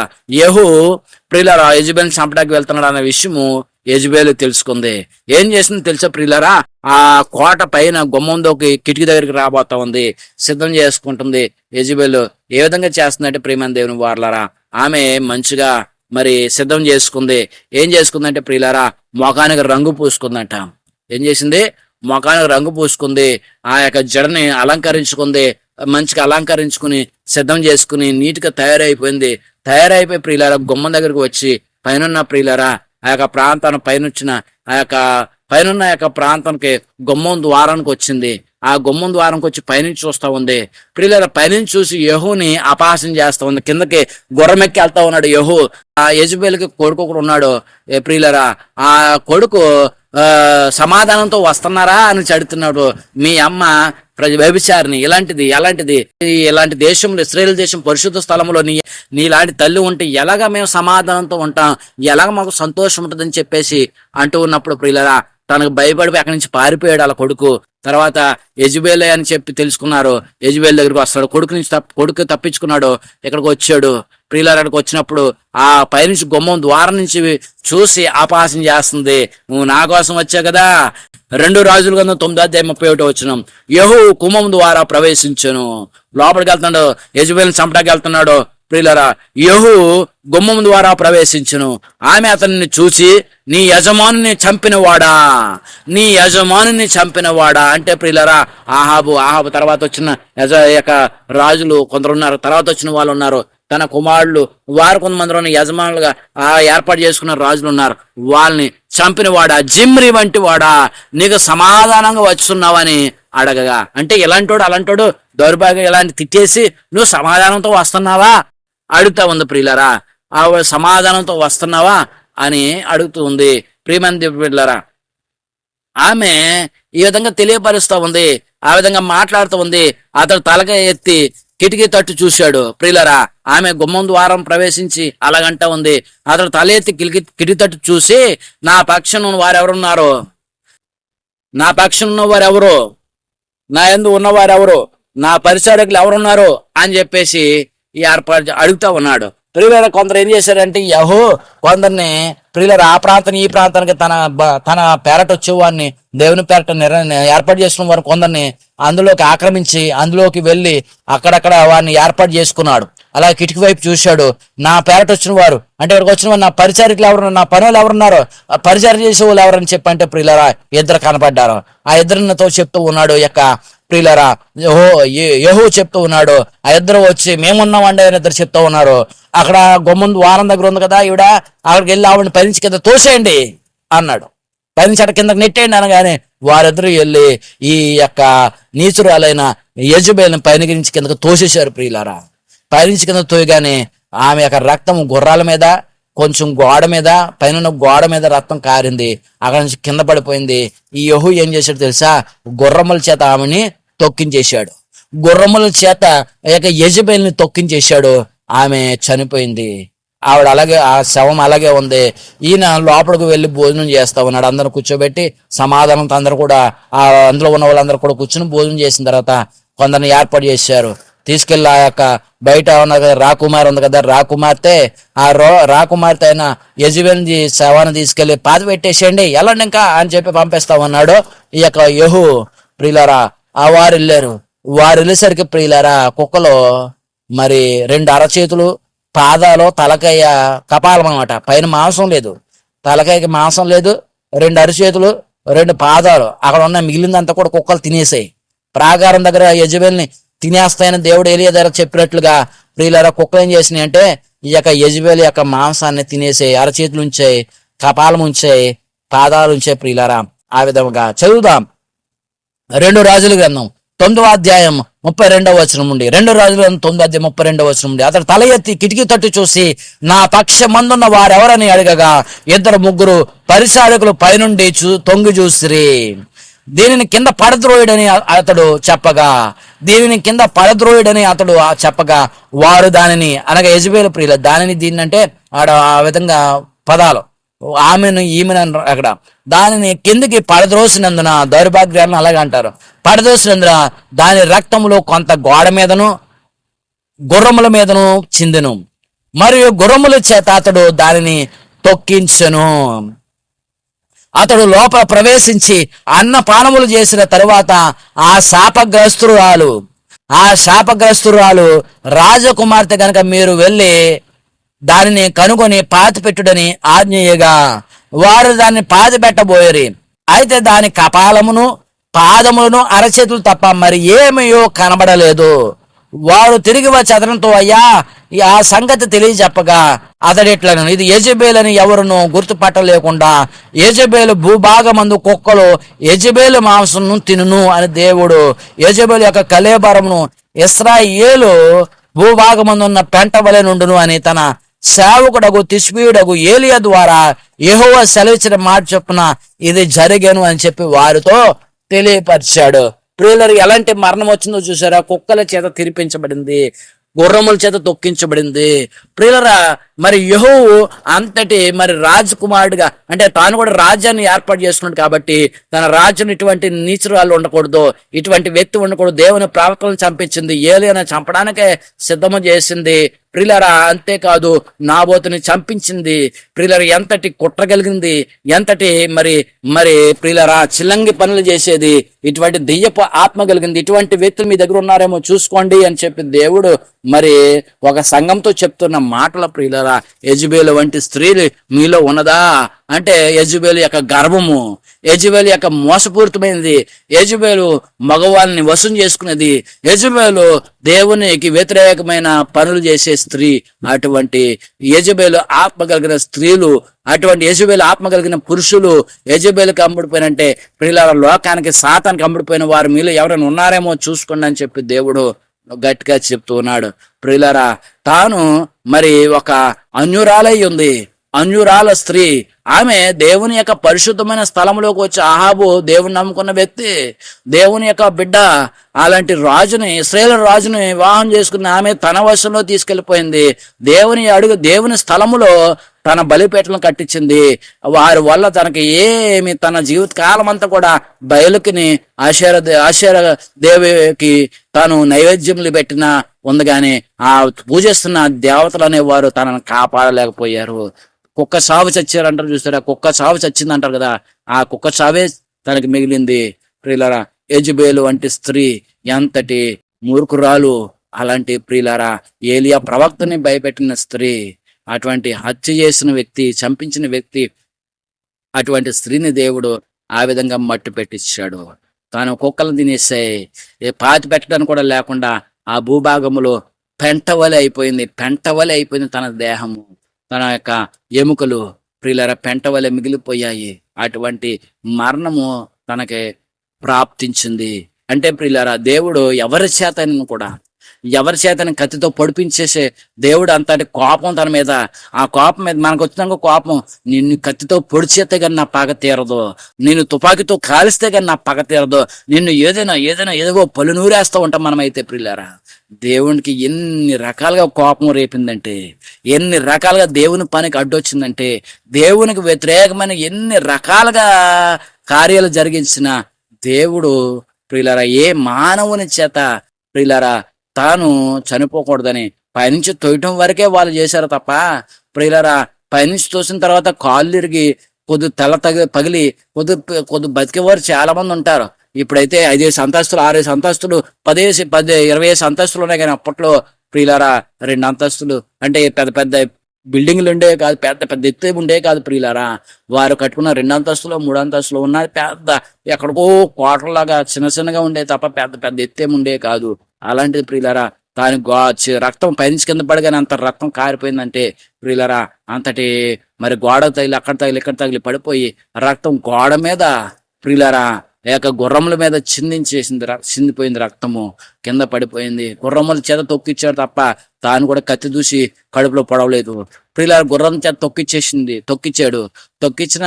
యెజబెల్ని చంపడానికి వెళ్తున్నాడు అనే విషయము యెజబెల్ తెలుసుకుంది. ఏం చేసింది తెలుసా ప్రియులారా? ఆ కోట పైన గుమ్మంలోకి కిటికీ దగ్గరికి రాబోతా ఉంది, సిద్ధం చేసుకుంటుంది. యెజబెల్ ఏ విధంగా చేస్తుందంటే ప్రియమైన దేవుని వారలారా, ఆమె మంచిగా మరి సిద్ధం చేసుకుంది. ఏం చేసుకుందంటే ప్రియులారా, మొఖానికి రంగు పూసుకుందంట. ఏం చేసింది? మొఖానికి రంగు పూసుకుంది. ఆ యొక్క జడని అలంకరించుకుంది. మంచిగా అలంకరించుకుని సిద్ధం చేసుకుని నీట్గా తయారైపోయింది. తయారైపోయి ప్రియులారా గుమ్మం దగ్గరకు వచ్చి పైన ప్రియులారా ఆ యొక్క ప్రాంతాన్ని పైనున్న యొక్క ప్రాంతానికి గుమ్మం ద్వారానికి వచ్చింది. ఆ గుమ్మం ద్వారానికి వచ్చి పైనుంచి చూస్తా ఉంది. ప్రియులారా పైనుంచి చూసి యెహూని అపహాస్యం చేస్తా ఉంది. కిందకి గుర్రమెక్కి వెళ్తా ఉన్నాడు యెహూ. ఆ యెజబెల్కి కొడుకు ఒకడు ఉన్నాడు. ప్రియులారా ఆ కొడుకు సమాధానంతో వస్తున్నారా అని అడుగుతున్నాడు. మీ అమ్మ వ్యభిచారిని, ఇలాంటి దేశంలో, ఇశ్రాయేలు దేశం పరిశుద్ధ స్థలంలో నీలాంటి తల్లి ఉంటే ఎలాగ మేము సమాధానంతో ఉంటాం, ఎలాగ మాకు సంతోషం ఉంటుందని చెప్పేసి అంటూ ఉన్నప్పుడు ప్రియులారా తనకు భయపడిపోయి అక్కడి నుంచి పారిపోయాడు వాళ్ళ కొడుకు. తర్వాత యెజబెలే అని చెప్పి తెలుసుకున్నారు. యెజబెల్ దగ్గరికి వస్తాడు. కొడుకు తప్పించుకున్నాడు, ఇక్కడికి వచ్చాడు. ప్రియులారా అక్కడికి వచ్చినప్పుడు ఆ పైనుంచి గుమ్మం ద్వారం నుంచి చూసి అపహాస్యం చేస్తుంది. నువ్వు నా కోసం వచ్చావు కదా. 2 రాజుల గ్రంథం 9:31 యెహూ గుమ్మం ద్వారా ప్రవేశించను. లోపలికి వెళ్తున్నాడు, యెజబెల్ని చంపడానికి వెళ్తున్నాడు. ప్రియులారా యెహూ గుమ్మం ద్వారా ప్రవేశించును. ఆమె అతన్ని చూసి నీ యజమానుని చంపినవాడా అంటే ప్రియులారా ఆహాబు తర్వాత వచ్చిన యొక్క రాజులు కొందరు ఉన్నారు, తర్వాత వచ్చిన వాళ్ళు ఉన్నారు. తన కుమారులు వారు కొంతమందిలో యజమానులుగా ఏర్పాటు చేసుకున్న రాజులు ఉన్నారు. వాళ్ళని చంపినవాడా, జిమ్రి వంటి వాడా, నీకు సమాధానంగా వచ్చున్నావని అడగగా, అంటే అలాంటోడు దౌర్భాగ్యం ఇలాంటి తిట్టేసి నువ్వు సమాధానంతో వస్తున్నావా అడుగుతా ఉంది. ప్రియులారా ఆవిడ సమాధానంతో వస్తున్నావా అని అడుగుతూ ఉంది. ప్రియమైన ప్రియులారా ఆమె ఈ విధంగా తెలియపరుస్తూ ఉంది, ఆ విధంగా మాట్లాడుతూ ఉంది. అతడు తలక ఎత్తి కిటికీ తట్టు చూశాడు. ప్రియులారా ఆమె గుమ్మం ద్వారం ప్రవేశించి అలాగంటా ఉంది. అతడు తల ఎత్తి కిటికీ తట్టు చూసి నా పక్షం వారెవరున్నారు, నా పక్షం ఉన్నవారెవరు, నా యందు ఉన్నవారెవరు, నా పరిచారకులు ఎవరున్నారు అని చెప్పేసి ఏర్పాటు అడుగుతా ఉన్నాడు. ప్రియులారా కొందరు ఏం చేశారంటే యెహూ కొందరిని ప్రియులారా ఆ ప్రాంతాన్ని ఈ ప్రాంతానికి తన పేరట వచ్చేవాడిని దేవుని పేరట ఏర్పాటు చేసుకున్న వారు కొందరిని అందులోకి ఆక్రమించి అందులోకి వెళ్ళి అక్కడక్కడ వారిని ఏర్పాటు చేసుకున్నాడు. అలా కిటికీ వైపు చూశాడు. నా పేరట వచ్చిన వారు అంటే ఇక్కడికి వచ్చిన వారు నా పరిచారికులు ఎవరున్నారు, నా పనులు ఎవరున్నారు, పరిచారం చేసే వాళ్ళు ఎవరని చెప్పంటే ప్రియులారా ఇద్దరు కనపడ్డారు. ఆ ఇద్దరితో చెప్తూ ఉన్నాడు యొక్క ప్రియులారా యెహూ చెప్తూ ఉన్నాడు. ఆ ఇద్దరు వచ్చి మేమున్నామండి అని ఇద్దరు చెప్తూ ఉన్నారు. అక్కడ గుమ్మం వారం దగ్గర ఉంది కదా ఈవిడ, అక్కడికి వెళ్ళి ఆవిడని పైనుంచి కింద తోసేయండి అన్నాడు. పైనుంచి అక్కడ కిందకి నెట్టేయండి అనగానే వారిద్దరూ వెళ్ళి ఈ యొక్క నీచురాలైన యెజబెల్ని పైనుంచి కిందకు తోసేశారు. ప్రియులారా పైనుంచి కింద తోయగానే ఆమె యొక్క రక్తం గుర్రాల మీద కొంచెం గోడ మీద పైన గోడ మీద రక్తం కారింది. అక్కడ నుంచి కింద పడిపోయింది. ఈ యెహూ ఏం చేశాడు తెలుసా? గుర్రముల చేత ఆమెని తొక్కించేశాడు. గుర్రముల చేత యెజబెల్ని తొక్కించేశాడు. ఆమె చనిపోయింది. ఆవిడ అలాగే, ఆ శవం అలాగే ఉంది. ఈయన లోపలికి వెళ్ళి భోజనం చేస్తా ఉన్నాడు. అందరూ కూర్చోబెట్టి సమాధానంతో అందరూ కూడా అందులో ఉన్న వాళ్ళందరూ కూడా కూర్చుని భోజనం చేసిన తర్వాత కొందరిని ఏర్పాటు చేశారు. తీసుకెళ్ళి ఆ యొక్క బయట ఉన్న రాకుమార్ ఉంది కదా, రాకుమార్తె రాకుమార్తె అయిన యెజబెల్ శవాన్ని తీసుకెళ్లి పాతి పెట్టేసేయండి, వెళ్ళండి ఇంకా అని చెప్పి పంపిస్తా ఉన్నాడు ఈ యొక్క యెహూ. ప్రియులారా వారు వెళ్ళారు. వారు వెళ్ళేసరికి ప్రియులారా కుక్కలో మరి 2 అరచేతులు, పాదాలు, తలకాయ, కపాలం అనమాట. పైన మాంసం లేదు, తలకాయకి మాంసం లేదు, 2 అరచేతులు, 2 పాదాలు. అక్కడ ఉన్న మిగిలిందంతా కూడా కుక్కలు తినేసాయి. ప్రాకారం దగ్గర యెజబెల్ని తినేస్తాయని దేవుడు ఏలియా దగ్గర చెప్పినట్లుగా ప్రియులారా కుక్కలు ఏం చేసినాయి అంటే ఈ యొక్క యెజబెల్ యొక్క మాంసాన్ని తినేసాయి. అరచేతులు ఉంచాయి, కపాలం ఉంచాయి, పాదాలు ఉంచాయి. ప్రియులారా ఆ విధంగా చదువుదాం 2 రాజుల గ్రంథం 9:32 నుండి. 2 రాజుల గ్రంథం 9:32 నుండి. అతడు తల ఎత్తి కిటికీ తట్టు చూసి నా పక్షమందున్న వారెవరని అడగగా 2-3 పరిచారకులు పైనుండి తొంగి చూసిరి. దీనిని కింద పడద్రోయుడని అతడు చెప్పగా వారు దానిని అనగా యెజబెల్ ప్రియుల దానిని దీన్ని అంటే ఆడ ఆ విధంగా పదాలు, ఆమెను ఈమెను అక్కడ. దానిని కిందికి పడద్రోసినందున, దౌర్భాగ్యాలను అలాగే అంటారు, పడద్రోసినందున దాని రక్తములో కొంత గోడ మీదను గుర్రముల మీదను చిందెను, మరియు గుర్రముల చేత అతడు దానిని తొక్కించెను. అతడు లోపల ప్రవేశించి అన్నపానములు చేసిన తరువాత ఆ శాపగ్రస్తురాలు రాజకుమార్తె గనక మీరు వెళ్ళి దానిని కనుగొని పాతి పెట్టుడని ఆజ్ఞయగా వారు దాన్ని పాతి పెట్టబోయరి. అయితే దాని కపాలమును పాదములను అరచేతులు తప్ప మరి ఏమయో కనబడలేదు. వారు తిరిగి వచ్చి అతనితో, అయ్యా ఆ సంగతి తెలియజెప్పగా అతడిట్లను, ఇది యెజెబెల్ అని ఎవరును గుర్తుపట్టలేకుండా యెజెబెలు భూభాగమందు కుక్కలు యెజెబెలు మాంసమును తినును అని దేవుడు యెజెబెలు యొక్క కళేబరమును ఇశ్రాయేలు భూభాగమందున్న పెంట వలె నుండును అని తన సేవకుడగు తిష్బీయుడగు ఏలియా ద్వారా యెహోవా సెలవిచ్చిన మాట చొప్పున ఇది జరిగేను అని చెప్పి వారితో తెలియపరిచాడు. ప్రియులరు, ఎలాంటి మరణం వచ్చిందో చూసారా? కుక్కల చేత తిరిపించబడింది, గుర్రముల చేత తొక్కించబడింది. ప్రియులరా, మరి యెహోవా అంతటి మరి రాజకుమారుడిగా, అంటే తాను కూడా రాజ్యాన్ని ఏర్పాటు చేసుకున్నాడు కాబట్టి తన రాజ్యం ఇటువంటి నీచురాలు ఉండకూడదు, ఇటువంటి వ్యక్తి ఉండకూడదు. దేవుని ప్రవక్తలను చంపించింది, ఏలియాను చంపడానికే సిద్ధము చేసింది. ప్రియులరా, అంతేకాదు నాబోతుని చంపించింది. ప్రియులరా, ఎంతటి కుట్ర కలిగింది, ఎంతటి మరి మరి ప్రియులరా చిల్లంగి పనులు చేసేది, ఇటువంటి దెయ్యపు ఆత్మ కలిగింది. ఇటువంటి వ్యక్తులు మీ దగ్గర ఉన్నారేమో చూసుకోండి అని చెప్పి దేవుడు మరి ఒక సంఘంతో చెప్తున్న మాటల ప్రియులరా, యెజెబెలు వంటి స్త్రీలు మీలో ఉన్నదా అంటే యెజెబెలు యొక్క గర్వము, యెజెబెలు యొక్క మోసపూరితమైనది, యెజెబెలు మగవాళ్ళని వశం చేసుకునేది, యెజెబెలు దేవునికి వ్యతిరేకమైన పనులు చేసే స్త్రీ. అటువంటి యెజెబెలు ఆత్మ కలిగిన స్త్రీలు, అటువంటి యెజెబెలు ఆత్మ కలిగిన పురుషులు యెజెబెలుకి అమ్ముడిపోయినంటే ప్రియులారా, లోకానికి సాతానికి అమ్ముడిపోయిన వారు మీలో ఎవరైనా ఉన్నారేమో చూసుకోండి అని చెప్పి దేవుడు గట్టిగా చెప్తూ ఉన్నాడు. ప్రియులారా, తాను మరి ఒక అన్యురాలై ఉంది, అన్యురాల స్త్రీ. ఆమె దేవుని యొక్క పరిశుద్ధమైన స్థలంలోకి వచ్చి, అహాబు దేవుని నమ్ముకున్న వ్యక్తి, దేవుని యొక్క బిడ్డ, అలాంటి రాజుని, ఇశ్రాయేలు రాజుని వివాహం చేసుకున్న ఆమె తన వశంలో తీసుకెళ్లిపోయింది. దేవుని స్థలములో తన బలిపేటలను కట్టించింది. వారి వల్ల తనకి ఏమి, తన జీవిత కాలం అంతా కూడా బయలుకిని ఆశేర దేవికి తాను నైవేద్యములు పెట్టిన ఉంది, కానీ ఆ పూజిస్తున్న దేవతలు అనేవారు తనను కాపాడలేకపోయారు. కుక్క సావు చచ్చారంటారు చూస్తారా, కుక్క సావు చచ్చింది అంటారు కదా, ఆ కుక్క సావే తనకి మిగిలింది. ప్రియులారా, యెజెబెలు వంటి స్త్రీ ఎంతటి మూర్ఖురాలు. అలాంటి ప్రియులారా, ఏలియా ప్రవక్తని భయపెట్టిన స్త్రీ, అటువంటి హత్య చేసిన వ్యక్తి, చంపించిన వ్యక్తి, అటువంటి స్త్రీని దేవుడు ఆ విధంగా మట్టు పెట్టించాడు. తాను కుక్కలను తినేసాయి, పాతి పెట్టడానికి కూడా లేకుండా ఆ భూభాగములో పెంటవలె అయిపోయింది తన దేహము, తన యొక్క ఎముకలు ప్రియులారా పెంటవలె మిగిలిపోయాయి. అటువంటి మరణము తనకి ప్రాప్తించింది. అంటే ప్రియులారా, దేవుడు ఎవరి చేతని కత్తితో పొడిపించేసే దేవుడు. అంతటి కోపం తన మీద, ఆ కోపం మీద మనకు వచ్చినాక కోపం, నిన్ను కత్తితో పొడిచేస్తే కానీ నా పగ తీరదు, నిన్ను తుపాకీతో కాలిస్తే కానీ నా పగ తీరదు, నిన్ను ఏదో పలునూరేస్తూ ఉంటాం మనమైతే. ప్రియులారా, దేవునికి ఎన్ని రకాలుగా కోపం రేపిందంటే, ఎన్ని రకాలుగా దేవుని పనికి అడ్డొచ్చిందంటే, దేవునికి వ్యతిరేకమైన ఎన్ని రకాలుగా కార్యాలు జరిగించిన దేవుడు ప్రియులారా ఏ మానవుని చేత ప్రియులారా తాను చనిపోకూడదని పైనుంచి తోయటం వరకే వాళ్ళు చేశారు తప్ప, ప్రియులారా పైనుంచి తోసిన తర్వాత కాళ్ళు ఇరిగి పగిలి కొద్ది బతికేవారు చాలా మంది ఉంటారు. ఇప్పుడైతే 5 అంతస్తులు 6 అంతస్తులు 10 20 అంతస్తులు ఉన్నాయి, కానీ అప్పట్లో ప్రియులారా 2 అంతస్తులు అంటే పెద్ద పెద్ద బిల్డింగ్లు ఉండే కాదు, పెద్ద పెద్ద ఎత్తు ఉండే కాదు. ప్రియులారా, వారు కట్టుకున్న 2 అంతస్తులు 3 అంతస్తులు ఉన్నది పెద్ద ఎక్కడికో కోటలాగా చిన్నగా ఉండే తప్ప పెద్ద పెద్ద ఎత్తేమి ఉండే కాదు. అలాంటిది ప్రియులారా, దాని రక్తం పైనుంచి కింద పడగానే అంత రక్తం కారిపోయిందంటే ప్రియులారా, అంతటి మరి గోడ తగిలి అక్కడ తగిలి ఇక్కడ తగిలి పడిపోయి రక్తం గోడ మీద ప్రియులారా గుర్రముల మీద చిందిపోయింది, రక్తము కింద పడిపోయింది. గుర్రముల చేత తొక్కిచ్చాడు తప్ప తాను కూడా కత్తి దూసి కడుపులో పడవలేదు. ప్రియులారా, గుర్రం చేత తొక్కిచ్చిన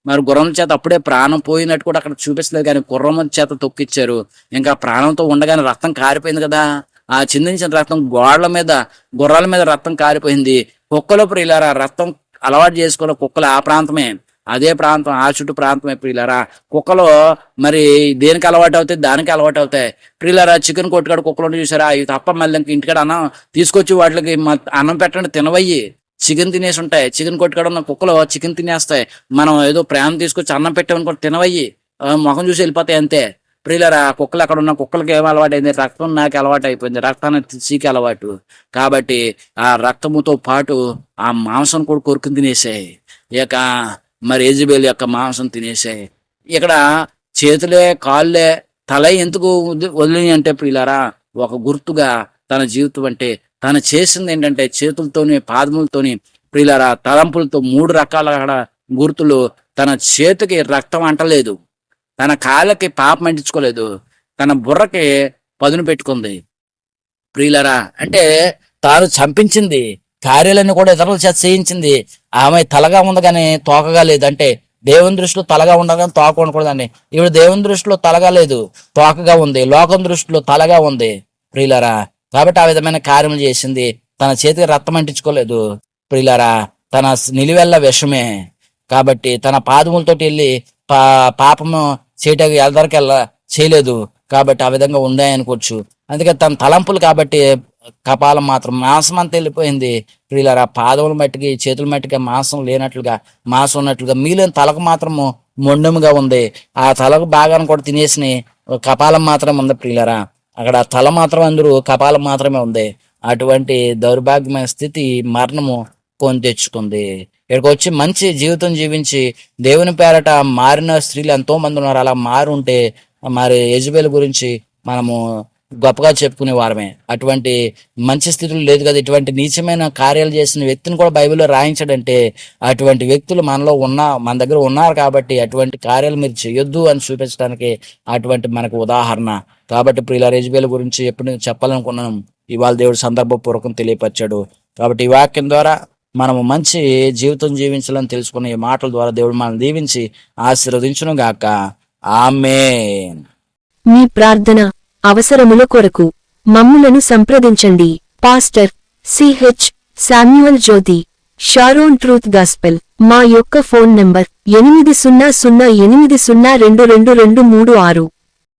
మరి గుర్రం చేత అప్పుడే ప్రాణం పోయినట్టు కూడా అక్కడ చూపించలేదు, కానీ గుర్రం చేత తొక్కిచ్చారు. ఇంకా ప్రాణంతో ఉండగానే రక్తం కారిపోయింది కదా, ఆ చిందించిన రక్తం గుర్రాల మీద రక్తం కారిపోయింది. కుక్కలో ప్రియులారా రక్తం అలవాటు చేసుకోవాలి. కుక్కలు ఆ ప్రాంతమే, అదే ప్రాంతం, ఆ చుట్టూ ప్రాంతమే ప్రియులారా. కుక్కలు మరి దేనికి అలవాటు అవుతాయి, దానికి అలవాటు అవుతాయి ప్రియులారా. చికెన్ కొట్టుకాడు కుక్కలు చూసారా, అవి తప్ప మళ్ళీ ఇంక ఇంటికాడ అన్నం తీసుకొచ్చి వాటికి అన్నం పెట్టండి తినవయ్యి, చికెన్ తినేసి ఉంటాయి. చికెన్ కొట్టుకాడ ఉన్న కుక్కలు చికెన్ తినేస్తాయి. మనం ఏదో ప్రేమ తీసుకొచ్చి అన్నం పెట్టామనుకో తినవయ్యి, ముఖం చూసి వెళ్ళిపోతాయి అంతే ప్రియులారా. కుక్కలు అక్కడ ఉన్న కుక్కలకి ఏం అలవాటు అయింది, రక్తం నాకు అలవాటు అయిపోయింది, రక్తాన్ని చీకి అలవాటు. కాబట్టి ఆ రక్తముతో పాటు ఆ మాంసం కూడా కొరుకుని తినేసాయి. ఇక మరి యెజెబెల్ యొక్క మాంసం తినేసాయి. ఇక్కడ చేతులే కాళ్ళే తల ఎందుకు వదిలినాయి అంటే ప్రియులారా, ఒక గుర్తుగా తన జీవితం అంటే తను చేసింది ఏంటంటే చేతులతోని పాదములతోని ప్రియులారా, తలంపులతో 3 రకాల గుర్తులు. తన చేతికి రక్తం అంటలేదు, తన కాళ్ళకి పాపం అంటించుకోలేదు, తన బుర్రకి పదును పెట్టుకుంది ప్రియులరా. అంటే తాను చంపించింది కార్యాలన్నీ కూడా ఇతరుల చేత చేయించింది. ఆమె తలగా ఉంది కానీ తోకగా లేదు. అంటే దేవుని దృష్టిలో తలగా ఉండదు కానీ తోక ఉండకూడదండి. ఇప్పుడు దేవుని దృష్టిలో తలగా లేదు, తోకగా ఉంది. లోకం దృష్టిలో తలగా ఉంది ప్రియులరా. కాబట్టి ఆ విధమైన కార్యములు చేసింది. తన చేతికి రక్తం అంటించుకోలేదు ప్రియులరా, తన నిలువెల్ల విషమే. కాబట్టి తన పాదములతోటి వెళ్ళి పాపము చేయటానికి ఎల్లదరికెల్లా చేయలేదు. కాబట్టి ఆ విధంగా ఉన్నాయనుకోవచ్చు. అందుకే తన తలంపులు కాబట్టి కపాలం మాత్రం మాంసం అంతా వెళ్ళిపోయింది ప్రియులారా. పాదముల మట్టికి చేతుల మట్టికి మాంసం లేనట్లుగా, మాంసం ఉన్నట్లుగా మిగిలిన తలకు మాత్రము మొండముగా ఉంది. ఆ తలకు భాగాన్ని కూడా తినేసి కపాలం మాత్రం ఉంది ప్రియులారా. అక్కడ తల మాత్రం అందరూ కపాలం మాత్రమే ఉంది. అటువంటి దౌర్భాగ్యమైన స్థితి మరణము కొని తెచ్చుకుంది. ఇక్కడికి వచ్చి మంచి జీవితం జీవించి దేవుని పేరట మారిన స్త్రీలు ఎంతో మంది ఉన్నారు. అలా మారి ఉంటే మరి యెజెబెల్ గురించి మనము గొప్పగా చెప్పుకునే వారమే. అటువంటి మంచి స్థితులు లేదు కదా, ఇటువంటి నీచమైన కార్యాలు చేసిన వ్యక్తిని కూడా బైబిల్లో రాయించాడంటే అటువంటి వ్యక్తులు మన దగ్గర ఉన్నారు. కాబట్టి అటువంటి కార్యాలు మీరు చేయొద్దు అని చూపించడానికి అటువంటి మనకు ఉదాహరణ. కాబట్టి ప్రియులారా, యెజెబెల్ గురించి ఎప్పుడు చెప్పాలనుకున్నాను, ఇవాళ దేవుడు సందర్భపూర్వకం తెలియపరిచాడు. కాబట్టి ఈ వాక్యం ద్వారా మనము మంచి జీవితం జీవించాలని తెలుసుకున్న ఈ మాటల ద్వారా దేవుడు మనల్ని దీవించి ఆశీర్వదించును గాక. ఆమేన్. మీ ప్రార్థన అవసరముల కొరకు మమ్ములను సంప్రదించండి. పాస్టర్ సిహెచ్ శామ్యూయల్ జ్యోతి, షారోన్ ట్రూత్ గాస్పెల్. మా యొక్క ఫోన్ నంబర్ 8008022236.